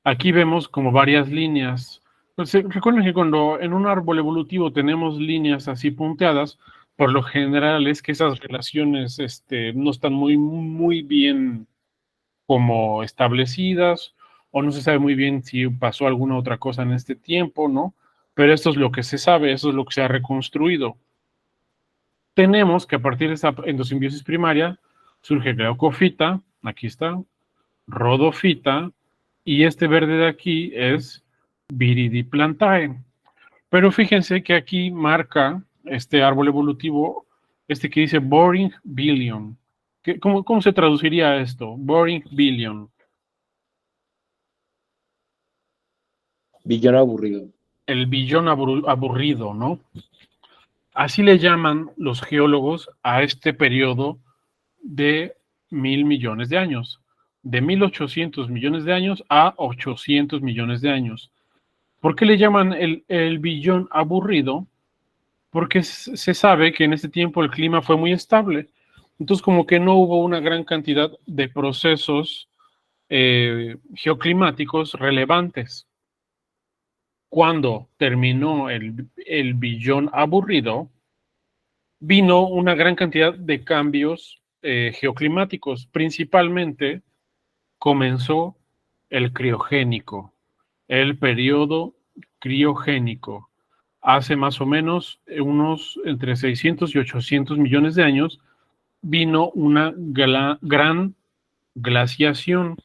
aquí vemos como varias líneas. Pues, recuerden que cuando en un árbol evolutivo tenemos líneas así punteadas, por lo general es que esas relaciones no están muy bien como establecidas, o no se sabe muy bien si pasó alguna otra cosa en este tiempo, ¿no? Pero esto es lo que se sabe, eso es lo que se ha reconstruido. Tenemos que a partir de esta endosimbiosis primaria surge glaucofita, aquí está, rodofita, y este verde de aquí es Viridiplantae. Pero fíjense que aquí marca este árbol evolutivo, este que dice Boring Billion. ¿Cómo se traduciría esto? Boring Billion. Billón aburrido. El billón aburrido, ¿no? Así le llaman los geólogos a este periodo de 1.000 millones de años. De 1.800 millones de años a 800 millones de años. ¿Por qué le llaman el billón aburrido? Porque se sabe que en este tiempo el clima fue muy estable. Entonces, como que no hubo una gran cantidad de procesos geoclimáticos relevantes. Cuando terminó el billón aburrido, vino una gran cantidad de cambios geoclimáticos. Principalmente comenzó el criogénico, el periodo criogénico. Hace más o menos unos entre 600 y 800 millones de años vino una gran glaciación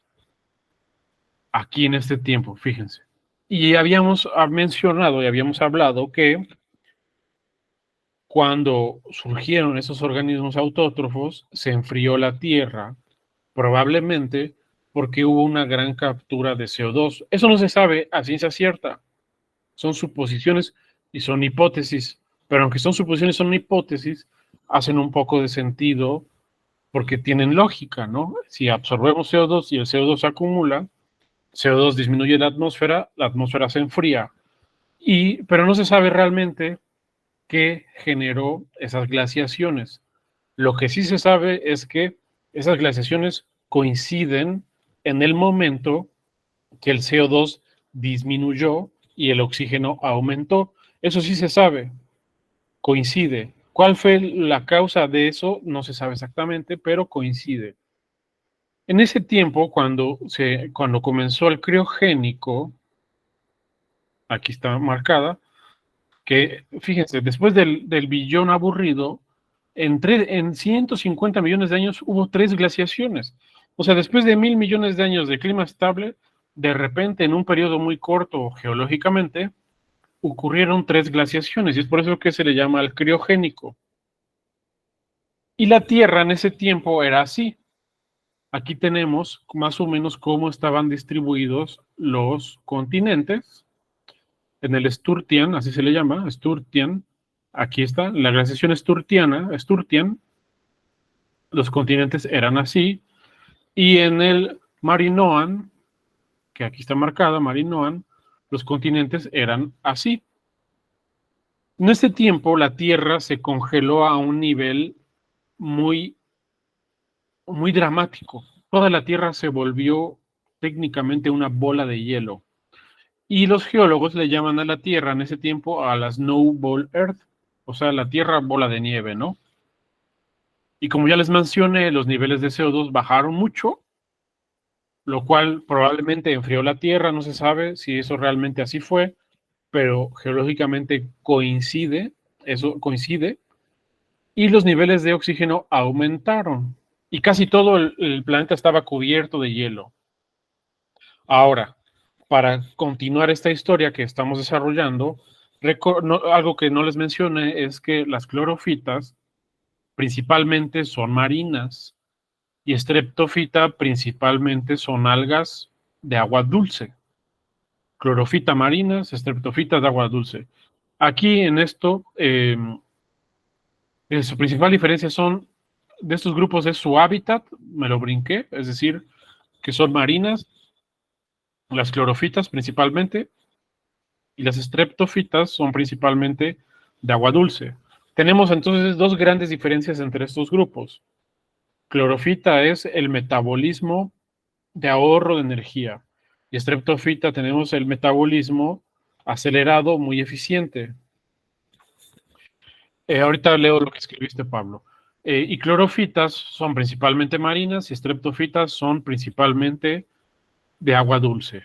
aquí en este tiempo, fíjense. Y habíamos mencionado y habíamos hablado que cuando surgieron esos organismos autótrofos, se enfrió la Tierra, probablemente porque hubo una gran captura de CO2. Eso no se sabe a ciencia cierta. Son suposiciones y son hipótesis. Pero aunque son suposiciones, son hipótesis, hacen un poco de sentido porque tienen lógica, ¿no? Si absorbemos CO2 y el CO2 se acumula, CO2 disminuye la atmósfera se enfría. Pero no se sabe realmente qué generó esas glaciaciones. Lo que sí se sabe es que esas glaciaciones coinciden en el momento que el CO2 disminuyó y el oxígeno aumentó. Eso sí se sabe, coincide. ¿Cuál fue la causa de eso? No se sabe exactamente, pero coincide. En ese tiempo, cuando comenzó el criogénico, aquí está marcada, que fíjense, después del billón aburrido, en 150 millones de años hubo 3 glaciaciones. O sea, después de 1.000 millones de años de clima estable, de repente, en un periodo muy corto geológicamente, ocurrieron 3 glaciaciones, y es por eso que se le llama el criogénico. Y la Tierra en ese tiempo era así. Aquí tenemos más o menos cómo estaban distribuidos los continentes. En el Sturtian, así se le llama, Sturtian, aquí está, la glaciación Sturtian, los continentes eran así, y en el Marinoan, que aquí está marcada, Marinoan, los continentes eran así. En este tiempo la Tierra se congeló a un nivel muy, muy dramático. Toda la Tierra se volvió técnicamente una bola de hielo. Y los geólogos le llaman a la Tierra en ese tiempo a la Snowball Earth, o sea, la Tierra bola de nieve, ¿no? Y como ya les mencioné, los niveles de CO2 bajaron mucho, lo cual probablemente enfrió la Tierra, no se sabe si eso realmente así fue, pero geológicamente coincide, eso coincide, y los niveles de oxígeno aumentaron, y casi todo el planeta estaba cubierto de hielo. Ahora, para continuar esta historia que estamos desarrollando, algo que no les mencioné es que las clorofitas principalmente son marinas y streptofita principalmente son algas de agua dulce. Clorofita marinas, streptofita de agua dulce. Aquí en esto, su principal diferencia de estos grupos es su hábitat, me lo brinqué, es decir, que son marinas, las clorofitas principalmente, y las streptofitas son principalmente de agua dulce. Tenemos entonces dos grandes diferencias entre estos grupos. Clorofita es el metabolismo de ahorro de energía y streptofita tenemos el metabolismo acelerado muy eficiente. Ahorita leo lo que escribiste, Pablo. Y clorofitas son principalmente marinas y streptofitas son principalmente de agua dulce.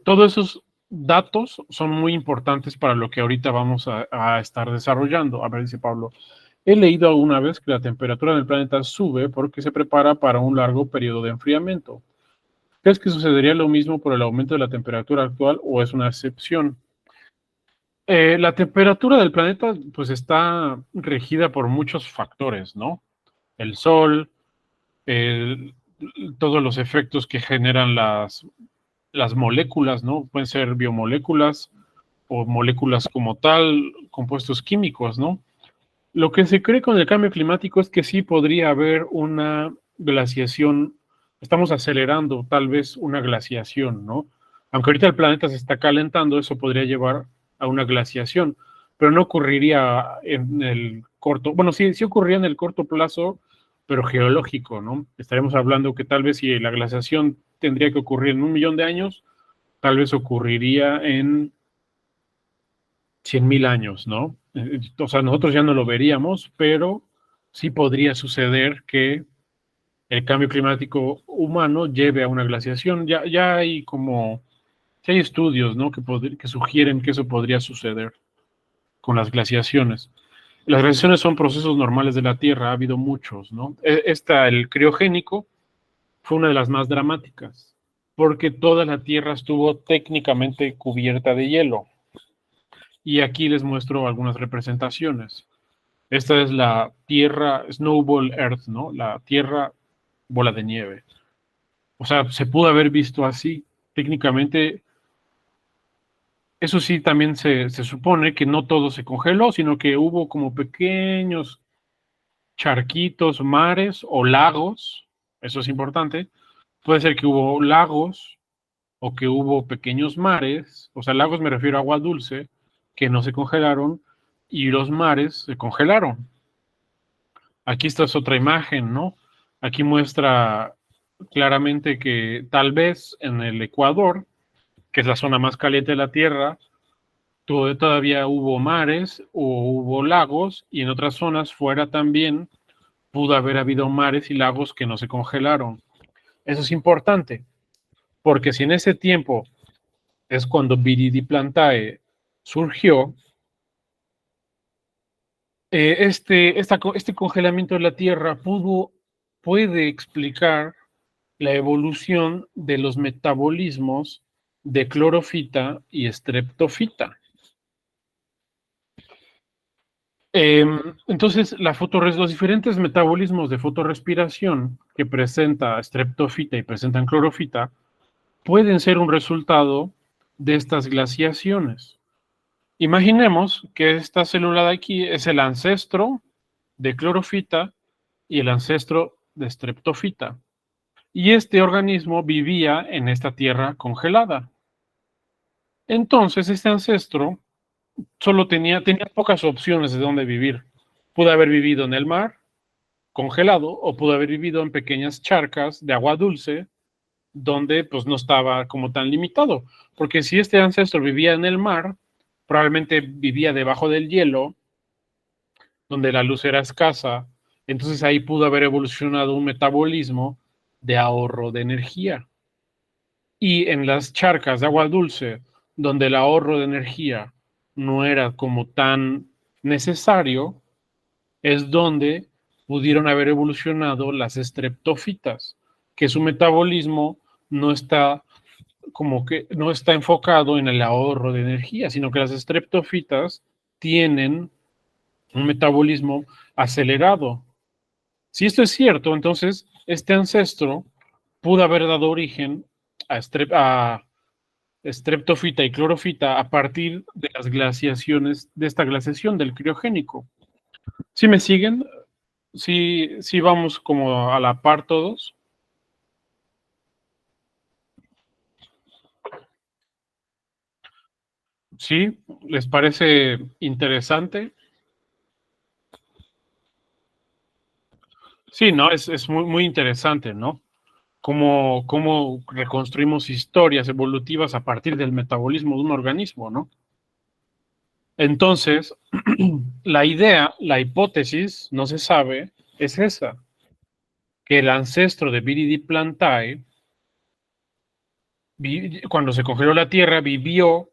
Todos esos datos son muy importantes para lo que ahorita vamos a estar desarrollando. A ver, dice Pablo, he leído alguna vez que la temperatura del planeta sube porque se prepara para un largo periodo de enfriamiento. ¿Crees que sucedería lo mismo por el aumento de la temperatura actual o es una excepción? La temperatura del planeta pues está regida por muchos factores, ¿no? El sol, todos los efectos que generan las moléculas, ¿no? Pueden ser biomoléculas o moléculas como tal, compuestos químicos, ¿no? Lo que se cree con el cambio climático es que sí podría haber una glaciación, estamos acelerando tal vez una glaciación, ¿no? Aunque ahorita el planeta se está calentando, eso podría llevar a una glaciación, pero no ocurriría en el corto, bueno, sí ocurriría en el corto plazo, pero geológico, ¿no? Estaremos hablando que tal vez si la glaciación tendría que ocurrir en 1.000.000 de años, tal vez ocurriría en 100.000 años, ¿no? O sea, nosotros ya no lo veríamos, pero sí podría suceder que el cambio climático humano lleve a una glaciación. Ya hay ya hay estudios, ¿no? Que sugieren que eso podría suceder con las glaciaciones. Las glaciaciones son procesos normales de la Tierra, ha habido muchos, ¿no? El criogénico fue una de las más dramáticas, porque toda la Tierra estuvo técnicamente cubierta de hielo. Y aquí les muestro algunas representaciones. Esta es la Tierra Snowball Earth, ¿no? La Tierra bola de nieve. O sea, se pudo haber visto así. Técnicamente, eso sí, también se supone que no todo se congeló, sino que hubo como pequeños charquitos, mares o lagos. Eso es importante. Puede ser que hubo lagos o que hubo pequeños mares. O sea, lagos me refiero a agua dulce, que no se congelaron y los mares se congelaron. Aquí esta es otra imagen, ¿no? Aquí muestra claramente que tal vez en el Ecuador, que es la zona más caliente de la Tierra, todavía hubo mares o hubo lagos y en otras zonas fuera también pudo haber habido mares y lagos que no se congelaron. Eso es importante, porque si en ese tiempo es cuando Viridi Plantae surgió, este congelamiento de la Tierra puede explicar la evolución de los metabolismos de clorofita y streptofita. Entonces, los diferentes metabolismos de fotorrespiración que presenta streptofita y presentan clorofita pueden ser un resultado de estas glaciaciones. Imaginemos que esta célula de aquí es el ancestro de clorofita y el ancestro de streptofita. Y este organismo vivía en esta tierra congelada. Entonces, este ancestro solo tenía pocas opciones de dónde vivir. Pudo haber vivido en el mar, congelado, o pudo haber vivido en pequeñas charcas de agua dulce, donde pues no estaba como tan limitado. Porque si este ancestro vivía en el mar, probablemente vivía debajo del hielo, donde la luz era escasa, entonces ahí pudo haber evolucionado un metabolismo de ahorro de energía. Y en las charcas de agua dulce, donde el ahorro de energía no era como tan necesario, es donde pudieron haber evolucionado las estreptofitas, que su metabolismo no está como que no está enfocado en el ahorro de energía, sino que las estreptofitas tienen un metabolismo acelerado. Si esto es cierto, entonces este ancestro pudo haber dado origen a streptofita y clorofita a partir de las glaciaciones, de esta glaciación del criogénico. ¿Sí me siguen? ¿Sí vamos como a la par todos? ¿Sí? ¿Les parece interesante? Sí, ¿no? Es muy, muy interesante, ¿no? Cómo reconstruimos historias evolutivas a partir del metabolismo de un organismo, ¿no? Entonces, la idea, la hipótesis, no se sabe, es esa, que el ancestro de Viridi Plantae, cuando se congeló la Tierra, vivió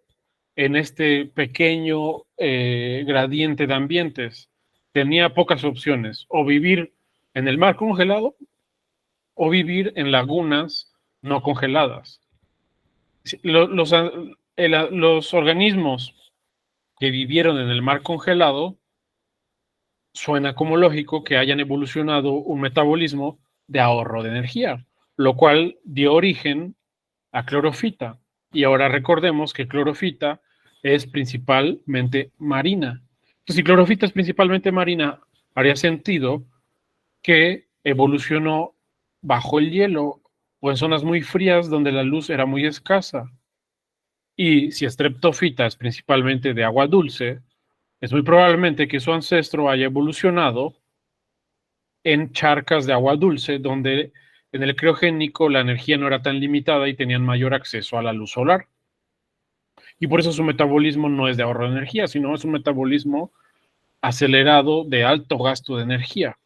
en este pequeño gradiente de ambientes. Tenía pocas opciones, o vivir en el mar congelado o vivir en lagunas no congeladas. Los organismos que vivieron en el mar congelado, suena como lógico que hayan evolucionado un metabolismo de ahorro de energía, lo cual dio origen a clorofita. Y ahora recordemos que clorofita es principalmente marina. Entonces, si clorofita es principalmente marina, haría sentido que evolucionó bajo el hielo o en zonas muy frías donde la luz era muy escasa. Y si streptofita es principalmente de agua dulce, es muy probablemente que su ancestro haya evolucionado en charcas de agua dulce, donde en el criogénico la energía no era tan limitada y tenían mayor acceso a la luz solar. Y por eso su metabolismo no es de ahorro de energía, sino es un metabolismo acelerado de alto gasto de energía.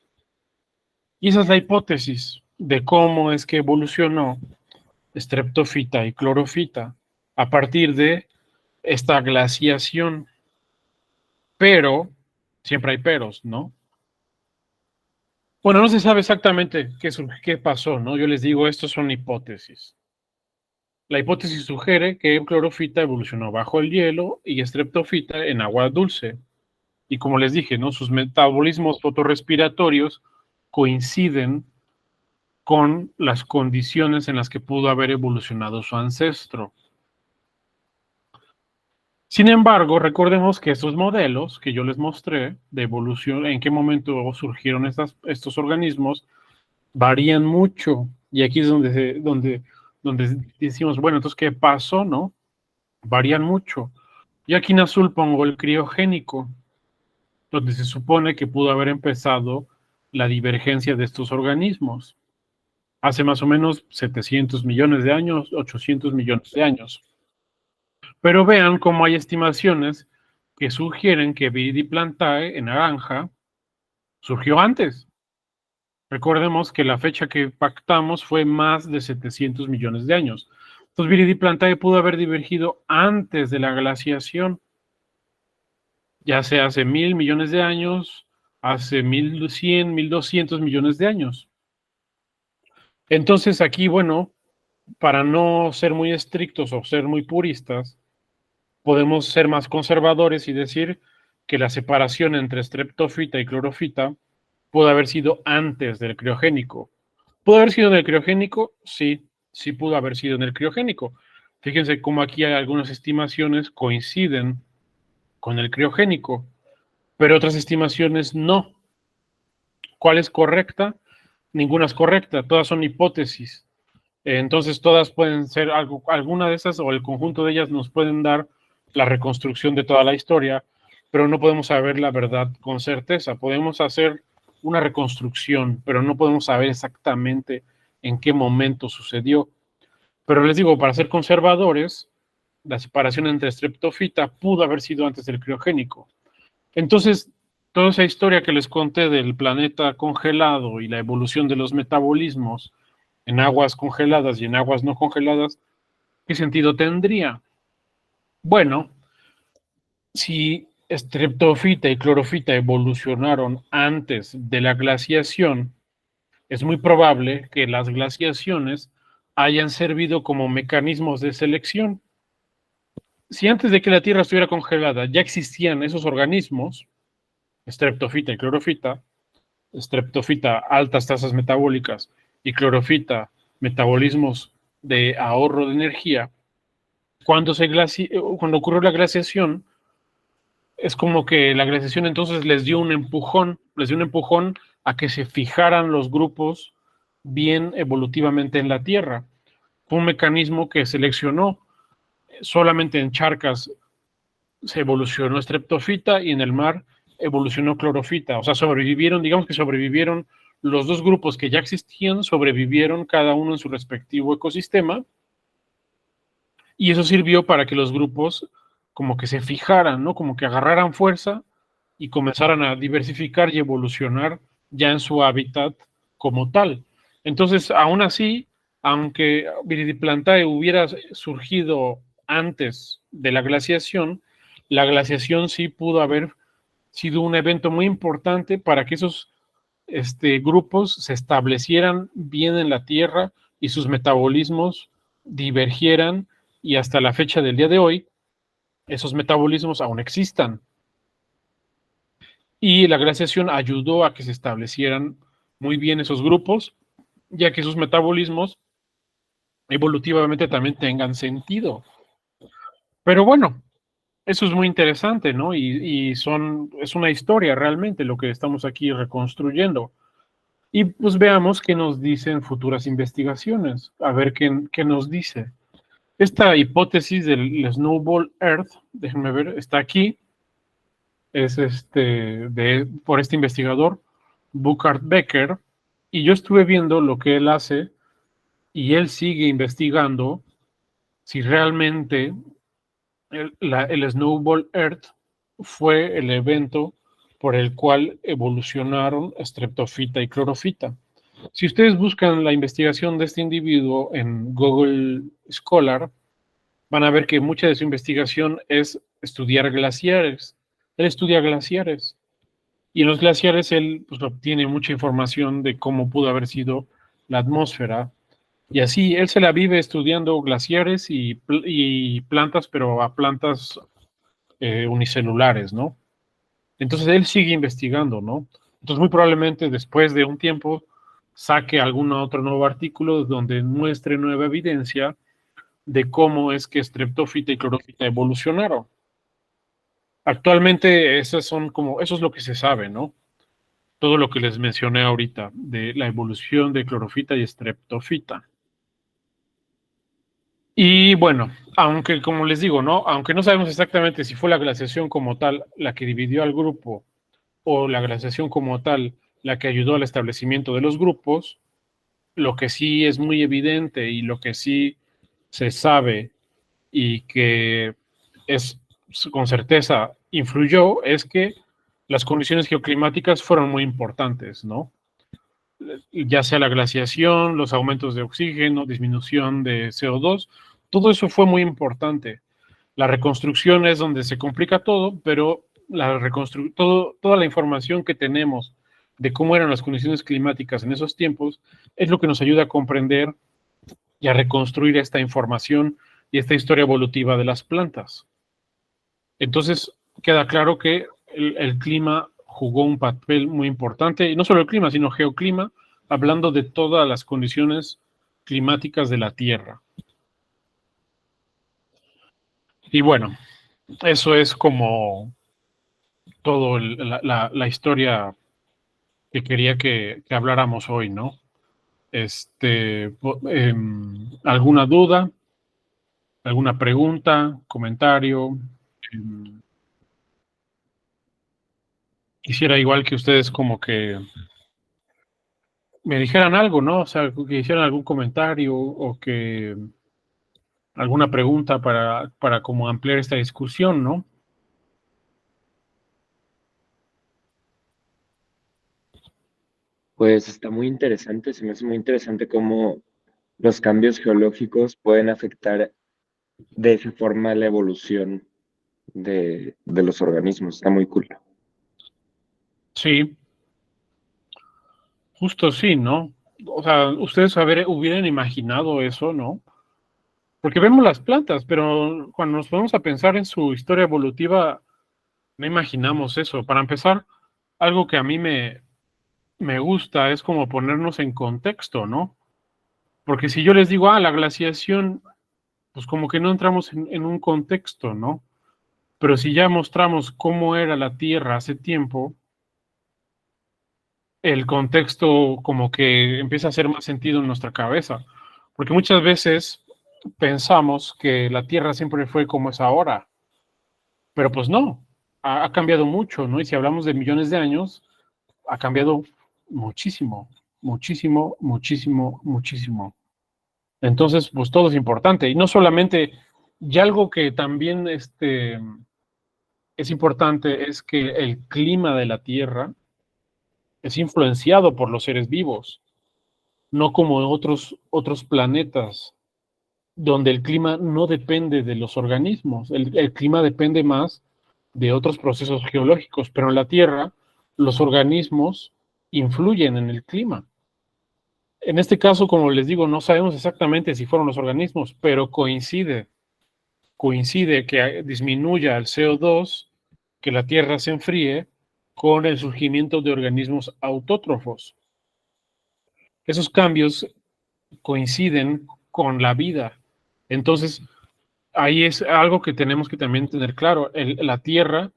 Y esa es la hipótesis de cómo es que evolucionó streptofita y clorofita a partir de esta glaciación. Pero Siempre hay peros, ¿no? Bueno, no se sabe exactamente qué pasó, ¿no? Yo les digo, estos son hipótesis. La hipótesis sugiere que clorofita evolucionó bajo el hielo y streptofita en agua dulce. Y como les dije, ¿no? Sus metabolismos fotorrespiratorios coinciden con las condiciones en las que pudo haber evolucionado su ancestro. Sin embargo, recordemos que estos modelos que yo les mostré de evolución, en qué momento surgieron estos organismos, varían mucho. Y aquí es donde decimos, bueno, entonces, ¿qué pasó, no? Varían mucho. Y aquí en azul pongo el criogénico, donde se supone que pudo haber empezado la divergencia de estos organismos. Hace más o menos 700 millones de años, 800 millones de años. Pero vean cómo hay estimaciones que sugieren que Viridiplantae en naranja surgió antes. Recordemos que la fecha que pactamos fue más de 700 millones de años. Entonces Viridiplantae pudo haber divergido antes de la glaciación, ya sea hace 1.000 millones de años, hace 1.100, 1.200 millones de años. Entonces aquí, bueno, para no ser muy estrictos o ser muy puristas, podemos ser más conservadores y decir que la separación entre streptofita y clorofita pudo haber sido antes del criogénico. ¿Pudo haber sido en el criogénico? Sí, sí pudo haber sido en el criogénico. Fíjense cómo aquí hay algunas estimaciones coinciden con el criogénico, pero otras estimaciones no. ¿Cuál es correcta? Ninguna es correcta, todas son hipótesis. Entonces todas pueden ser alguna de esas o el conjunto de ellas nos pueden dar la reconstrucción de toda la historia, pero no podemos saber la verdad con certeza. Podemos hacer una reconstrucción, pero no podemos saber exactamente en qué momento sucedió. Pero les digo, para ser conservadores, la separación entre streptofita pudo haber sido antes del criogénico. Entonces, toda esa historia que les conté del planeta congelado y la evolución de los metabolismos en aguas congeladas y en aguas no congeladas, ¿qué sentido tendría? Bueno, si streptofita y clorofita evolucionaron antes de la glaciación, es muy probable que las glaciaciones hayan servido como mecanismos de selección. Si antes de que la Tierra estuviera congelada ya existían esos organismos, streptofita y clorofita, streptofita altas tasas metabólicas y clorofita metabolismos de ahorro de energía, cuando ocurrió la glaciación, es como que la glaciación entonces les dio un empujón a que se fijaran los grupos bien evolutivamente en la Tierra. Fue un mecanismo que seleccionó solamente en charcas se evolucionó streptofita y en el mar evolucionó clorofita. O sea, sobrevivieron, digamos que sobrevivieron los dos grupos que ya existían, sobrevivieron cada uno en su respectivo ecosistema, y eso sirvió para que los grupos como que se fijaran, ¿no? Como que agarraran fuerza y comenzaran a diversificar y evolucionar ya en su hábitat como tal. Entonces, aún así, aunque Viridiplantae hubiera surgido antes de la glaciación sí pudo haber sido un evento muy importante para que esos grupos se establecieran bien en la Tierra y sus metabolismos divergieran, y hasta la fecha del día de hoy esos metabolismos aún existan. Y la glaciación ayudó a que se establecieran muy bien esos grupos, ya que sus metabolismos evolutivamente también tengan sentido. Pero bueno, eso es muy interesante, ¿no? Es una historia realmente lo que estamos aquí reconstruyendo. Y pues veamos qué nos dicen futuras investigaciones, a ver qué nos dice. Esta hipótesis del Snowball Earth, déjenme ver, está aquí, es por este investigador, Burkhard Becker, y yo estuve viendo lo que él hace, y él sigue investigando si realmente el Snowball Earth fue el evento por el cual evolucionaron streptofita y clorofita. Si ustedes buscan la investigación de este individuo en Google Scholar, van a ver que mucha de su investigación es estudiar glaciares. Él estudia glaciares. Y en los glaciares él pues, obtiene mucha información de cómo pudo haber sido la atmósfera. Y así él se la vive estudiando glaciares y plantas, pero a plantas unicelulares, ¿no? Entonces él sigue investigando, ¿no? Entonces muy probablemente después de un tiempo saque algún otro nuevo artículo donde muestre nueva evidencia de cómo es que streptófita y clorofita evolucionaron. Actualmente eso es lo que se sabe, ¿no? Todo lo que les mencioné ahorita de la evolución de clorofita y streptófita. Y bueno, aunque como les digo, ¿no? Aunque no sabemos exactamente si fue la glaciación como tal la que dividió al grupo o la glaciación como tal la que ayudó al establecimiento de los grupos, lo que sí es muy evidente y lo que sí se sabe y que es con certeza influyó es que las condiciones geoclimáticas fueron muy importantes, ¿no? Ya sea la glaciación, los aumentos de oxígeno, disminución de CO2, todo eso fue muy importante. La reconstrucción es donde se complica todo, pero toda la información que tenemos de cómo eran las condiciones climáticas en esos tiempos es lo que nos ayuda a comprender y a reconstruir esta información y esta historia evolutiva de las plantas. Entonces, queda claro que el clima jugó un papel muy importante, y no solo el clima, sino geoclima, hablando de todas las condiciones climáticas de la Tierra. Y bueno, eso es como todo la historia que quería que habláramos hoy, ¿no? ¿Alguna duda? ¿Alguna pregunta? ¿Comentario? Quisiera igual que ustedes como que me dijeran algo, ¿no? O sea, que hicieran algún comentario o que alguna pregunta para como ampliar esta discusión, ¿no? Pues está muy interesante, se me hace muy interesante cómo los cambios geológicos pueden afectar de esa forma la evolución de los organismos. Está muy cool. Sí, justo sí, ¿no? O sea, ustedes hubieran imaginado eso, ¿no? Porque vemos las plantas, pero cuando nos ponemos a pensar en su historia evolutiva, no imaginamos eso. Para empezar, algo que a mí me gusta es como ponernos en contexto, ¿no? Porque si yo les digo, la glaciación, pues como que no entramos en un contexto, ¿no? Pero si ya mostramos cómo era la Tierra hace tiempo, el contexto como que empieza a hacer más sentido en nuestra cabeza. Porque muchas veces pensamos que la Tierra siempre fue como es ahora, pero pues no, ha cambiado mucho, ¿no? Y si hablamos de millones de años, ha cambiado muchísimo, muchísimo, muchísimo, muchísimo. Entonces, pues todo es importante. Y no solamente, y algo que también es importante es que el clima de la Tierra es influenciado por los seres vivos, no como otros planetas, donde el clima no depende de los organismos. El clima depende más de otros procesos geológicos, pero en la Tierra los organismos influyen en el clima. En este caso, como les digo, no sabemos exactamente si fueron los organismos, pero coincide que disminuya el CO2, que la Tierra se enfríe, con el surgimiento de organismos autótrofos. Esos cambios coinciden con la vida. Entonces, ahí es algo que tenemos que también tener claro. La Tierra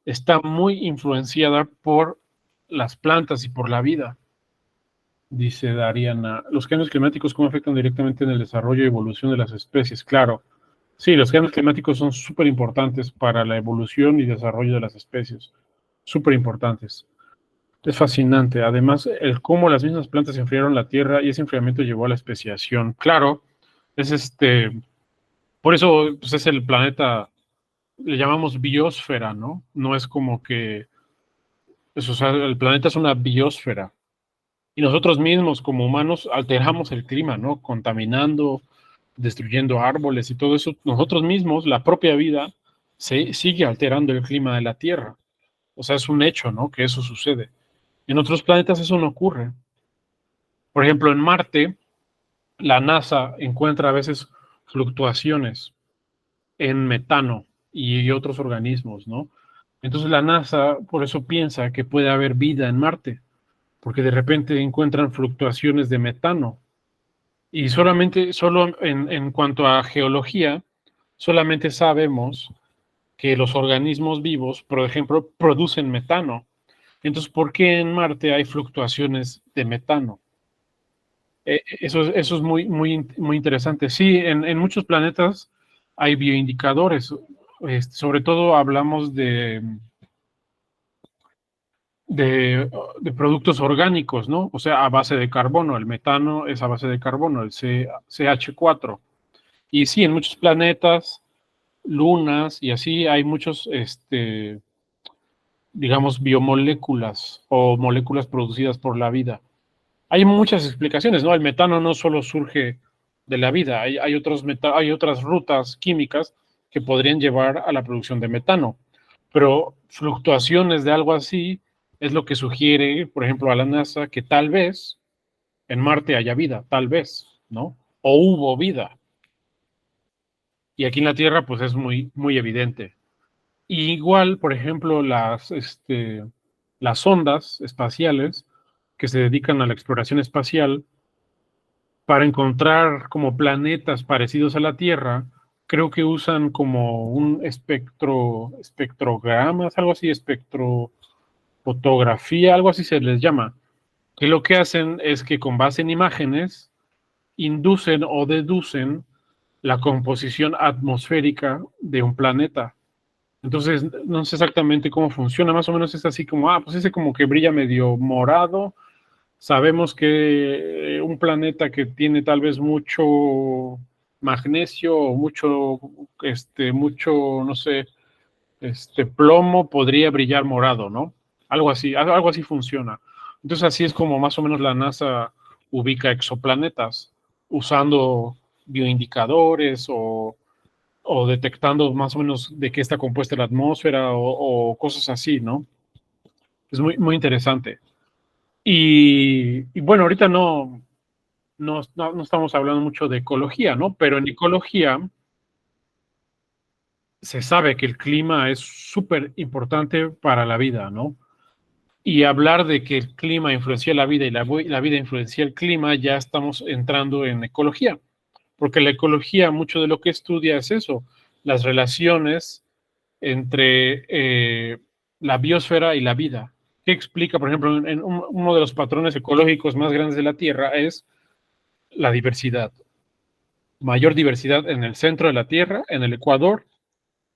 está muy influenciada por las plantas y por la vida. Dice Dariana, ¿los cambios climáticos cómo afectan directamente en el desarrollo y evolución de las especies? Claro, sí, los cambios climáticos son súper importantes para la evolución y desarrollo de las especies. Súper importantes. Es fascinante. Además, el cómo las mismas plantas enfriaron la Tierra y ese enfriamiento llevó a la especiación. Claro, es por eso pues es el planeta, le llamamos biosfera, ¿no? No es como que, pues, o sea, el planeta es una biosfera. Y nosotros mismos, como humanos, alteramos el clima, ¿no? Contaminando, destruyendo árboles y todo eso. Nosotros mismos, la propia vida, se sigue alterando el clima de la Tierra. O sea, es un hecho, ¿no? Que eso sucede. En otros planetas eso no ocurre. Por ejemplo, en Marte, la NASA encuentra a veces fluctuaciones en metano y otros organismos, ¿no? Entonces la NASA por eso piensa que puede haber vida en Marte, porque de repente encuentran fluctuaciones de metano. Y solo en cuanto a geología, solamente sabemos que los organismos vivos, por ejemplo, producen metano. Entonces, ¿por qué en Marte hay fluctuaciones de metano? Eso es muy interesante. Sí, en muchos planetas hay bioindicadores. Sobre todo hablamos de, de productos orgánicos, ¿no? O sea, a base de carbono. El metano es a base de carbono, el CH4. Y sí, en muchos planetas, lunas y así hay muchos, digamos, biomoléculas o moléculas producidas por la vida. Hay muchas explicaciones, ¿no? El metano no solo surge de la vida, hay otras rutas químicas que podrían llevar a la producción de metano, pero fluctuaciones de algo así es lo que sugiere, por ejemplo, a la NASA que tal vez en Marte haya vida, tal vez, ¿no? O hubo vida. Y aquí en la Tierra, pues es muy evidente. Y igual, por ejemplo, las sondas espaciales que se dedican a la exploración espacial, para encontrar como planetas parecidos a la Tierra, creo que usan como un espectrogramas, algo así, espectrofotografía, algo así se les llama, que lo que hacen es que con base en imágenes inducen o deducen la composición atmosférica de un planeta. Entonces, no sé exactamente cómo funciona, más o menos es así como, pues ese como que brilla medio morado. Sabemos que un planeta que tiene tal vez mucho magnesio o mucho, no sé, plomo podría brillar morado, ¿no? Algo así funciona. Entonces así es como más o menos la NASA ubica exoplanetas, usando bioindicadores o detectando más o menos de qué está compuesta la atmósfera o cosas así, ¿no? Es muy interesante. Y bueno, ahorita no estamos hablando mucho de ecología, ¿no? Pero en ecología se sabe que el clima es súper importante para la vida, ¿no? Y hablar de que el clima influencia la vida y la vida influencia el clima, ya estamos entrando en ecología, porque la ecología, mucho de lo que estudia es eso, las relaciones entre la biosfera y la vida. ¿Qué explica, por ejemplo, uno de los patrones ecológicos más grandes de la Tierra es la diversidad? Mayor diversidad en el centro de la Tierra, en el Ecuador,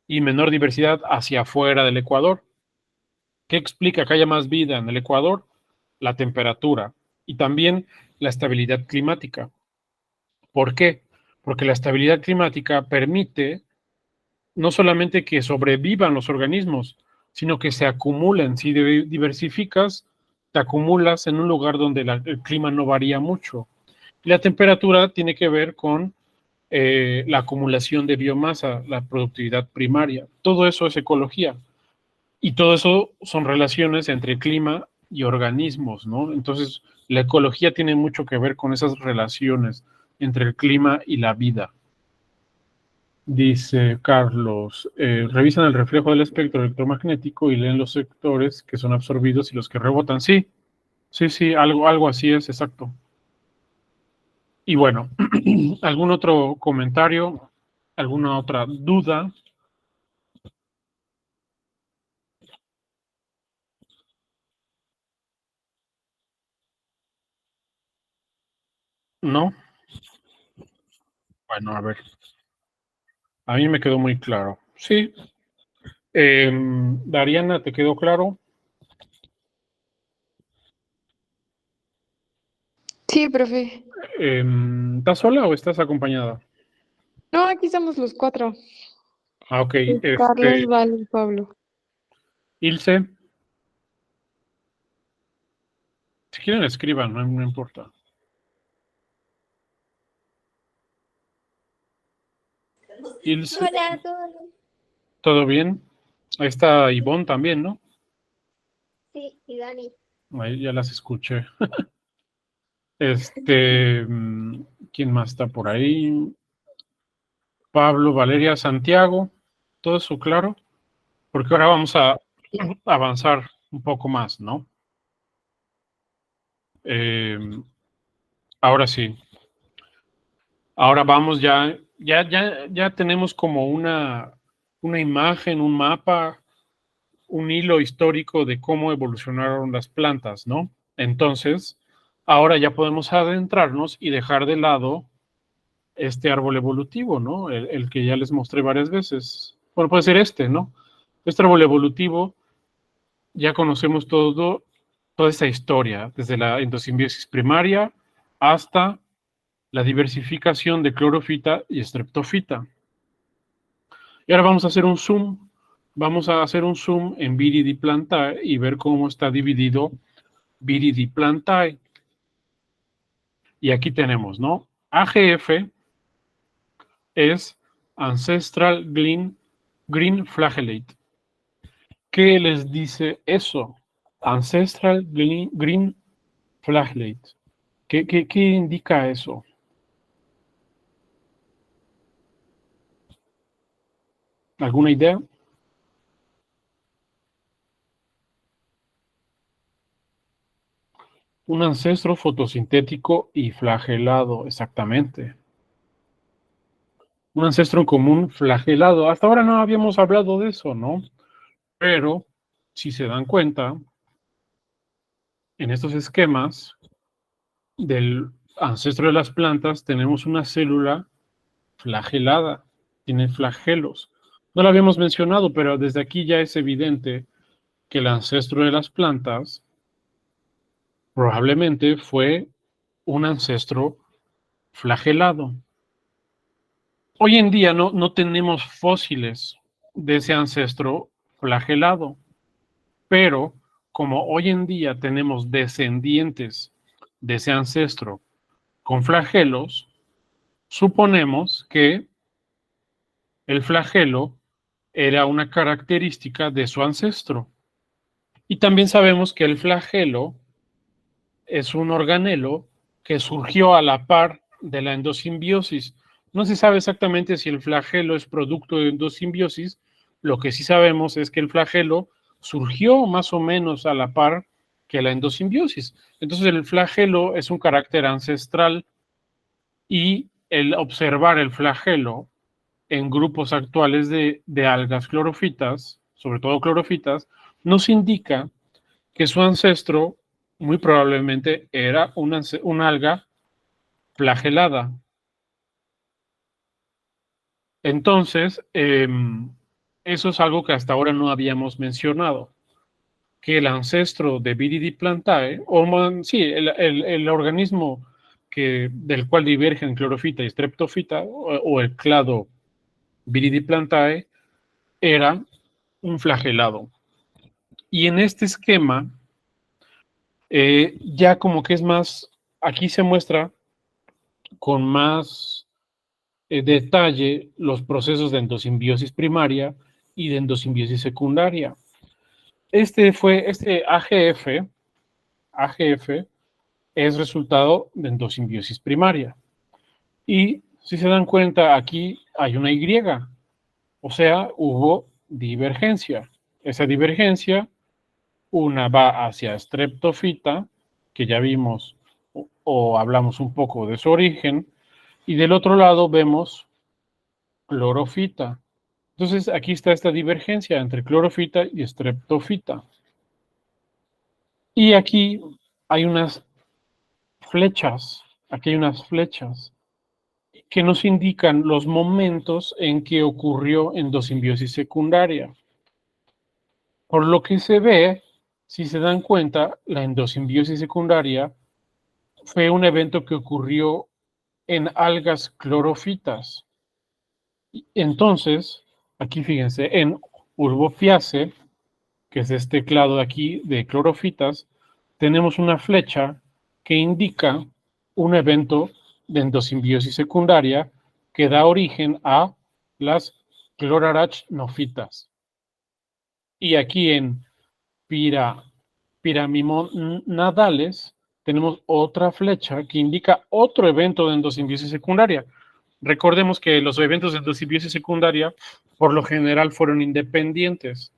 y menor diversidad hacia afuera del Ecuador. ¿Qué explica que haya más vida en el Ecuador? La temperatura y también la estabilidad climática. ¿Por qué? Porque la estabilidad climática permite no solamente que sobrevivan los organismos, sino que se acumulen. Si diversificas, te acumulas en un lugar donde el clima no varía mucho. Y la temperatura tiene que ver con la acumulación de biomasa, la productividad primaria. Todo eso es ecología. Y todo eso son relaciones entre clima y organismos, ¿no? Entonces, la ecología tiene mucho que ver con esas relaciones entre el clima y la vida. Dice Carlos, revisan el reflejo del espectro electromagnético y leen los sectores que son absorbidos y los que rebotan. Sí, sí, algo así es, exacto. Y bueno, ¿algún otro comentario? ¿Alguna otra duda? ¿No? Bueno, a ver, a mí me quedó muy claro. Sí. Dariana, ¿te quedó claro? Sí, profe. ¿Estás sola o estás acompañada? No, aquí estamos los cuatro. Ah, ok. Carlos, Vale y Pablo. Ilse, si quieren escriban, no importa. Ilse, Hola a todos. ¿todo bien? Ahí está Ivonne también, ¿no? Sí, y Dani. Ahí ya las escuché. ¿Quién más está por ahí? Pablo, Valeria, Santiago. ¿Todo eso claro? Porque ahora vamos a avanzar un poco más, ¿no? Eh, ahora sí. Ahora vamos ya tenemos como una imagen, un mapa, un hilo histórico de cómo evolucionaron las plantas, ¿no? Entonces, ahora ya podemos adentrarnos y dejar de lado este árbol evolutivo, ¿no? El que ya les mostré varias veces. Bueno, puede ser este, ¿no? Este árbol evolutivo, ya conocemos toda esta historia, desde la endosimbiosis primaria hasta la diversificación de clorofita y streptofita. Y ahora vamos a hacer un zoom. Vamos a hacer un zoom en Viridiplantae y ver cómo está dividido Viridiplantae. Y aquí tenemos, ¿no? AGF es Ancestral Green Flagellate. ¿Qué les dice eso? Ancestral Green Flagellate. ¿Qué indica eso? ¿Alguna idea? Un ancestro fotosintético y flagelado, exactamente. Un ancestro en común flagelado. Hasta ahora no habíamos hablado de eso, ¿no? Pero, si se dan cuenta, en estos esquemas del ancestro de las plantas tenemos una célula flagelada, tiene flagelos. No lo habíamos mencionado, pero desde aquí ya es evidente que el ancestro de las plantas probablemente fue un ancestro flagelado. Hoy en día no tenemos fósiles de ese ancestro flagelado, pero como hoy en día tenemos descendientes de ese ancestro con flagelos, suponemos que el flagelo era una característica de su ancestro. Y también sabemos que el flagelo es un organelo que surgió a la par de la endosimbiosis. No se sabe exactamente si el flagelo es producto de endosimbiosis. Lo que sí sabemos es que el flagelo surgió más o menos a la par que la endosimbiosis. Entonces el flagelo es un carácter ancestral y el observar el flagelo en grupos actuales de algas clorofitas, sobre todo clorofitas, nos indica que su ancestro muy probablemente era una alga flagelada. Entonces, eso es algo que hasta ahora no habíamos mencionado, que el ancestro de Viridiplantae, sí, el organismo del cual divergen clorofita y streptofita, o el clado Viridiplantae, era un flagelado. Y en este esquema, ya como que es más, aquí se muestra con más detalle los procesos de endosimbiosis primaria y de endosimbiosis secundaria. Este AGF es resultado de endosimbiosis primaria. Y si se dan cuenta, aquí hay una Y, o sea, hubo divergencia. Esa divergencia, una va hacia streptofita, que ya vimos o hablamos un poco de su origen, y del otro lado vemos clorofita. Entonces aquí está esta divergencia entre clorofita y streptofita. Y aquí hay unas flechas, que nos indican los momentos en que ocurrió endosimbiosis secundaria. Por lo que se ve, si se dan cuenta, la endosimbiosis secundaria fue un evento que ocurrió en algas clorofitas. Entonces, aquí fíjense, en Urbopiace, que es este clado de aquí de clorofitas, tenemos una flecha que indica un evento de endosimbiosis secundaria que da origen a las clorarachnofitas. Y aquí en piraminodales, tenemos otra flecha que indica otro evento de endosimbiosis secundaria. Recordemos que los eventos de endosimbiosis secundaria por lo general fueron independientes.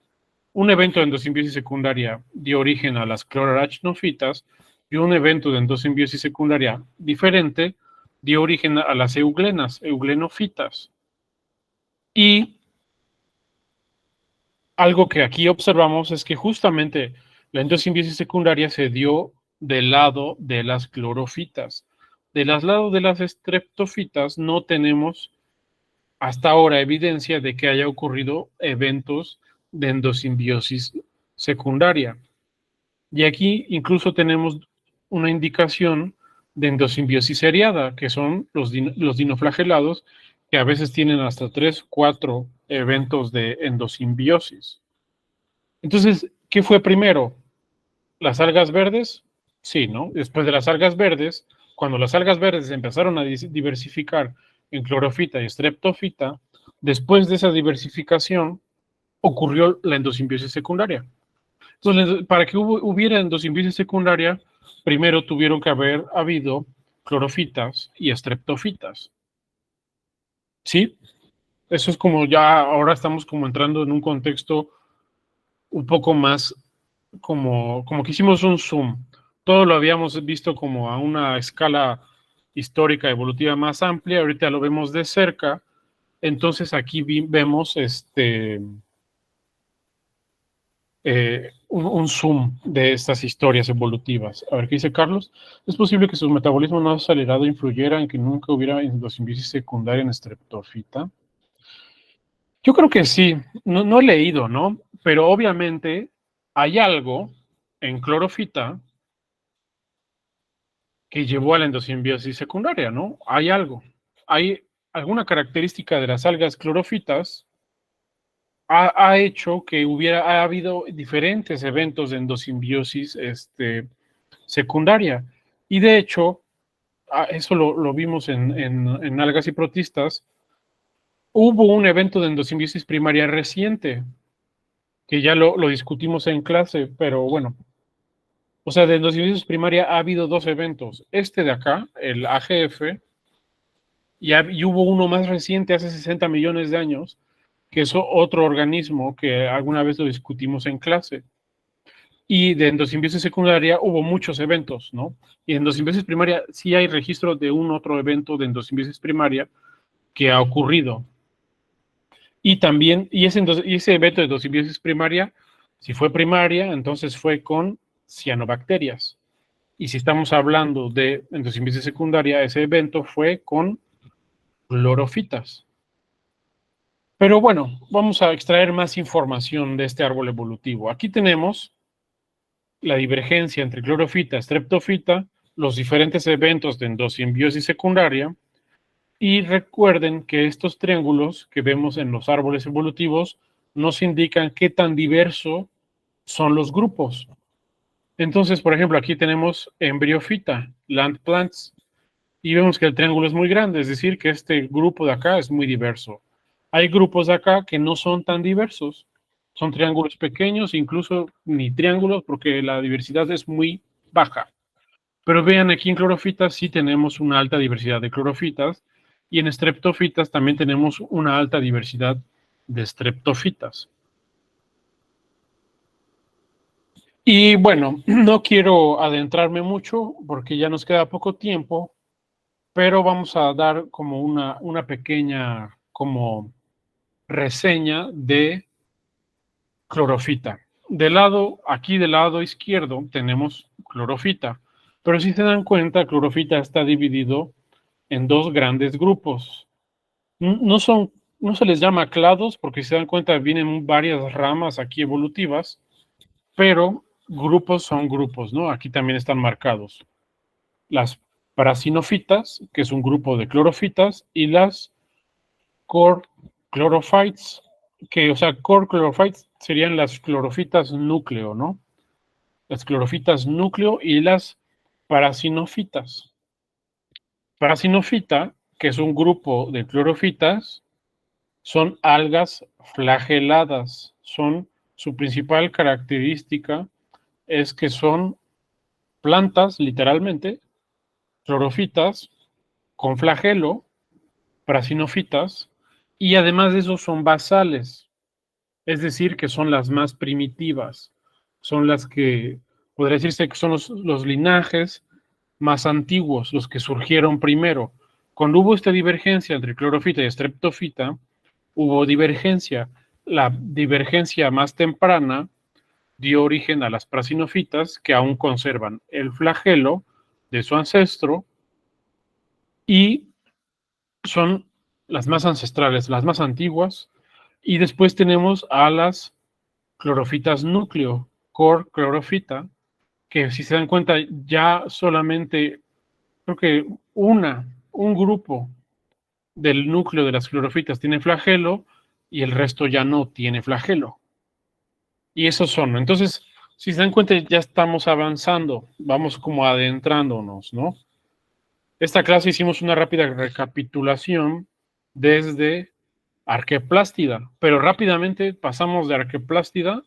Un evento de endosimbiosis secundaria dio origen a las clorarachnofitas y un evento de endosimbiosis secundaria diferente dio origen a las euglenofitas. Y algo que aquí observamos es que justamente la endosimbiosis secundaria se dio del lado de las clorofitas. Del lado de las estreptofitas no tenemos hasta ahora evidencia de que haya ocurrido eventos de endosimbiosis secundaria. Y aquí incluso tenemos una indicación de endosimbiosis seriada, que son los dinoflagelados, que a veces tienen hasta 3, 4 eventos de endosimbiosis. Entonces, ¿qué fue primero? ¿Las algas verdes? Sí, ¿no? Después de las algas verdes, cuando las algas verdes empezaron a diversificar en clorofita y streptofita, después de esa diversificación ocurrió la endosimbiosis secundaria. Entonces, para que hubiera endosimbiosis secundaria, primero tuvieron que haber habido clorofitas y streptofitas. ¿Sí? Eso es como ya ahora estamos como entrando en un contexto un poco más como que hicimos un zoom. Todo lo habíamos visto como a una escala histórica evolutiva más amplia, ahorita lo vemos de cerca, entonces aquí vemos un zoom de estas historias evolutivas. A ver, ¿qué dice Carlos? ¿Es posible que su metabolismo no acelerado influyera en que nunca hubiera endosimbiosis secundaria en streptofita? Yo creo que sí, no he leído, ¿no? Pero obviamente hay algo en clorofita que llevó a la endosimbiosis secundaria, ¿no? Hay algo. Hay alguna característica de las algas clorofitas ha hecho que ha habido diferentes eventos de endosimbiosis secundaria. Y de hecho, eso lo vimos en algas y protistas, hubo un evento de endosimbiosis primaria reciente, que ya lo discutimos en clase, pero bueno. O sea, de endosimbiosis primaria ha habido 2 eventos. Este de acá, el AGF, y hubo uno más reciente, hace 60 millones de años, que es otro organismo que alguna vez lo discutimos en clase. Y de endosimbiosis secundaria hubo muchos eventos, ¿no? Y en endosimbiosis primaria sí hay registro de un otro evento de endosimbiosis primaria que ha ocurrido. Y también, ese evento de endosimbiosis primaria, si fue primaria, entonces fue con cianobacterias. Y si estamos hablando de endosimbiosis secundaria, ese evento fue con clorofitas. Pero bueno, vamos a extraer más información de este árbol evolutivo. Aquí tenemos la divergencia entre clorofita y streptofita, los diferentes eventos de endosimbiosis secundaria, y recuerden que estos triángulos que vemos en los árboles evolutivos nos indican qué tan diversos son los grupos. Entonces, por ejemplo, aquí tenemos embriofita, land plants, y vemos que el triángulo es muy grande, es decir, que este grupo de acá es muy diverso. Hay grupos de acá que no son tan diversos, son triángulos pequeños, incluso ni triángulos, porque la diversidad es muy baja. Pero vean, aquí en clorofitas sí tenemos una alta diversidad de clorofitas, y en streptofitas también tenemos una alta diversidad de streptofitas. Y bueno, no quiero adentrarme mucho porque ya nos queda poco tiempo, pero vamos a dar como una pequeña como reseña de clorofita. Aquí del lado izquierdo tenemos clorofita, pero si se dan cuenta, clorofita está dividido en 2 grandes grupos. No se les llama clados porque si se dan cuenta vienen varias ramas aquí evolutivas, pero grupos son grupos, ¿no? Aquí también están marcados. Las parasinofitas, que es un grupo de clorofitas, y las core chlorofites, core chlorofites serían las clorofitas núcleo, ¿no? Las clorofitas núcleo y las parasinofitas. Parasinofita, que es un grupo de clorofitas, son algas flageladas. Su principal característica es que son plantas, literalmente, clorofitas, con flagelo, prasinofitas, y además de eso son basales, es decir, que son las más primitivas, son las que, podría decirse que son los linajes más antiguos, los que surgieron primero. Cuando hubo esta divergencia entre clorofita y streptofita, hubo divergencia. La divergencia más temprana dio origen a las prasinofitas, que aún conservan el flagelo de su ancestro y son las más ancestrales, las más antiguas. Y después tenemos a las clorofitas núcleo, core clorofita, que si se dan cuenta ya solamente, creo que un grupo del núcleo de las clorofitas tiene flagelo y el resto ya no tiene flagelo. Y esos son. Entonces, si se dan cuenta, ya estamos avanzando, vamos como adentrándonos, ¿no? Esta clase hicimos una rápida recapitulación desde Arqueplástida, pero rápidamente pasamos de Arqueplástida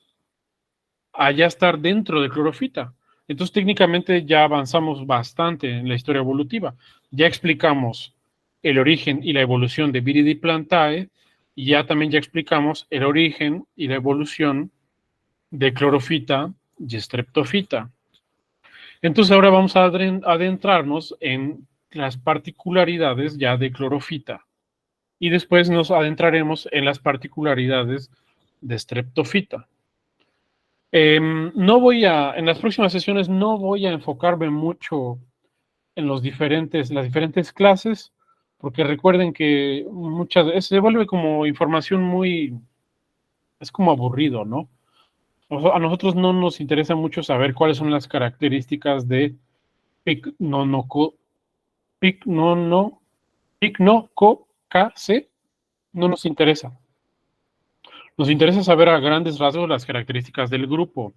a ya estar dentro de clorofita. Entonces, técnicamente ya avanzamos bastante en la historia evolutiva. Ya explicamos el origen y la evolución de Viridiplantae y ya explicamos el origen y la evolución de clorofita y streptofita. Entonces, ahora vamos a adentrarnos en las particularidades ya de clorofita y después nos adentraremos en las particularidades de streptofita. En las próximas sesiones no voy a enfocarme mucho en las diferentes clases, porque recuerden que muchas veces se vuelve como información es como aburrido, ¿no? A nosotros no nos interesa mucho saber cuáles son las características de picnococase, no nos interesa. Nos interesa saber a grandes rasgos las características del grupo.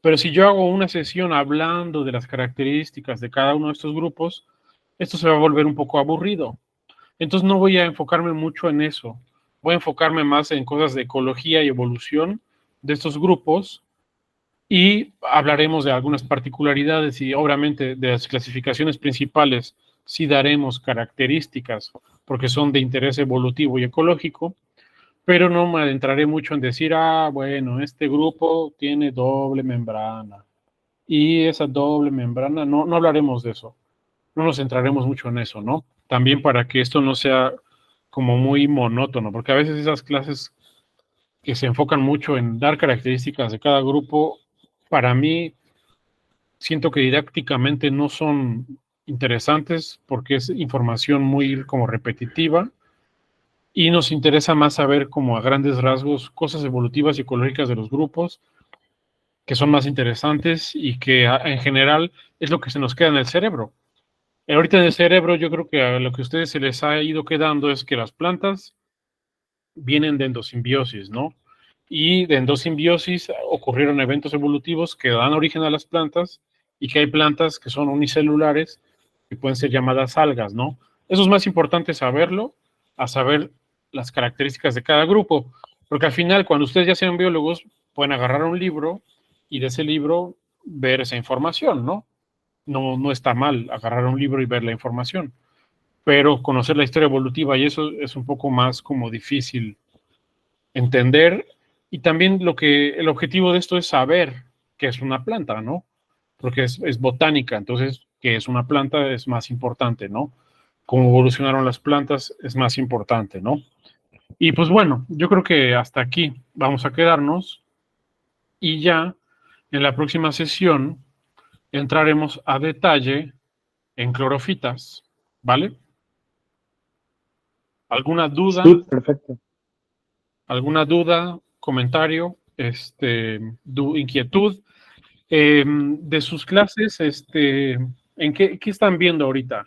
Pero si yo hago una sesión hablando de las características de cada uno de estos grupos, esto se va a volver un poco aburrido. Entonces no voy a enfocarme mucho en eso. Voy a enfocarme más en cosas de ecología y evolución de estos grupos y hablaremos de algunas particularidades y obviamente de las clasificaciones principales sí daremos características porque son de interés evolutivo y ecológico, pero no me adentraré mucho en decir, bueno, este grupo tiene doble membrana y esa doble membrana, no hablaremos de eso, no nos centraremos mucho en eso, ¿no? También para que esto no sea como muy monótono, porque a veces esas clases que se enfocan mucho en dar características de cada grupo, para mí siento que didácticamente no son interesantes porque es información muy como repetitiva y nos interesa más saber como a grandes rasgos cosas evolutivas y ecológicas de los grupos que son más interesantes y que en general es lo que se nos queda en el cerebro. Ahorita en el cerebro yo creo que a lo que a ustedes se les ha ido quedando es que las plantas vienen de endosimbiosis, ¿no? Y de endosimbiosis ocurrieron eventos evolutivos que dan origen a las plantas y que hay plantas que son unicelulares que pueden ser llamadas algas, ¿no? Eso es más importante saberlo, a saber las características de cada grupo, porque al final cuando ustedes ya sean biólogos pueden agarrar un libro y de ese libro ver esa información, ¿no? No está mal agarrar un libro y ver la información, pero conocer la historia evolutiva y eso es un poco más como difícil entender y también el objetivo de esto es saber qué es una planta, ¿no? Porque es botánica, entonces qué es una planta es más importante, ¿no? Cómo evolucionaron las plantas es más importante, ¿no? Y pues bueno, yo creo que hasta aquí vamos a quedarnos y ya en la próxima sesión entraremos a detalle en clorofitas, ¿vale? ¿Alguna duda? Sí, perfecto. ¿Alguna duda, comentario, inquietud? De sus clases, ¿en qué están viendo ahorita?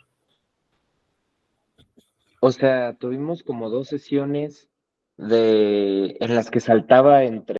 O sea, tuvimos como 2 sesiones en las que saltaba entre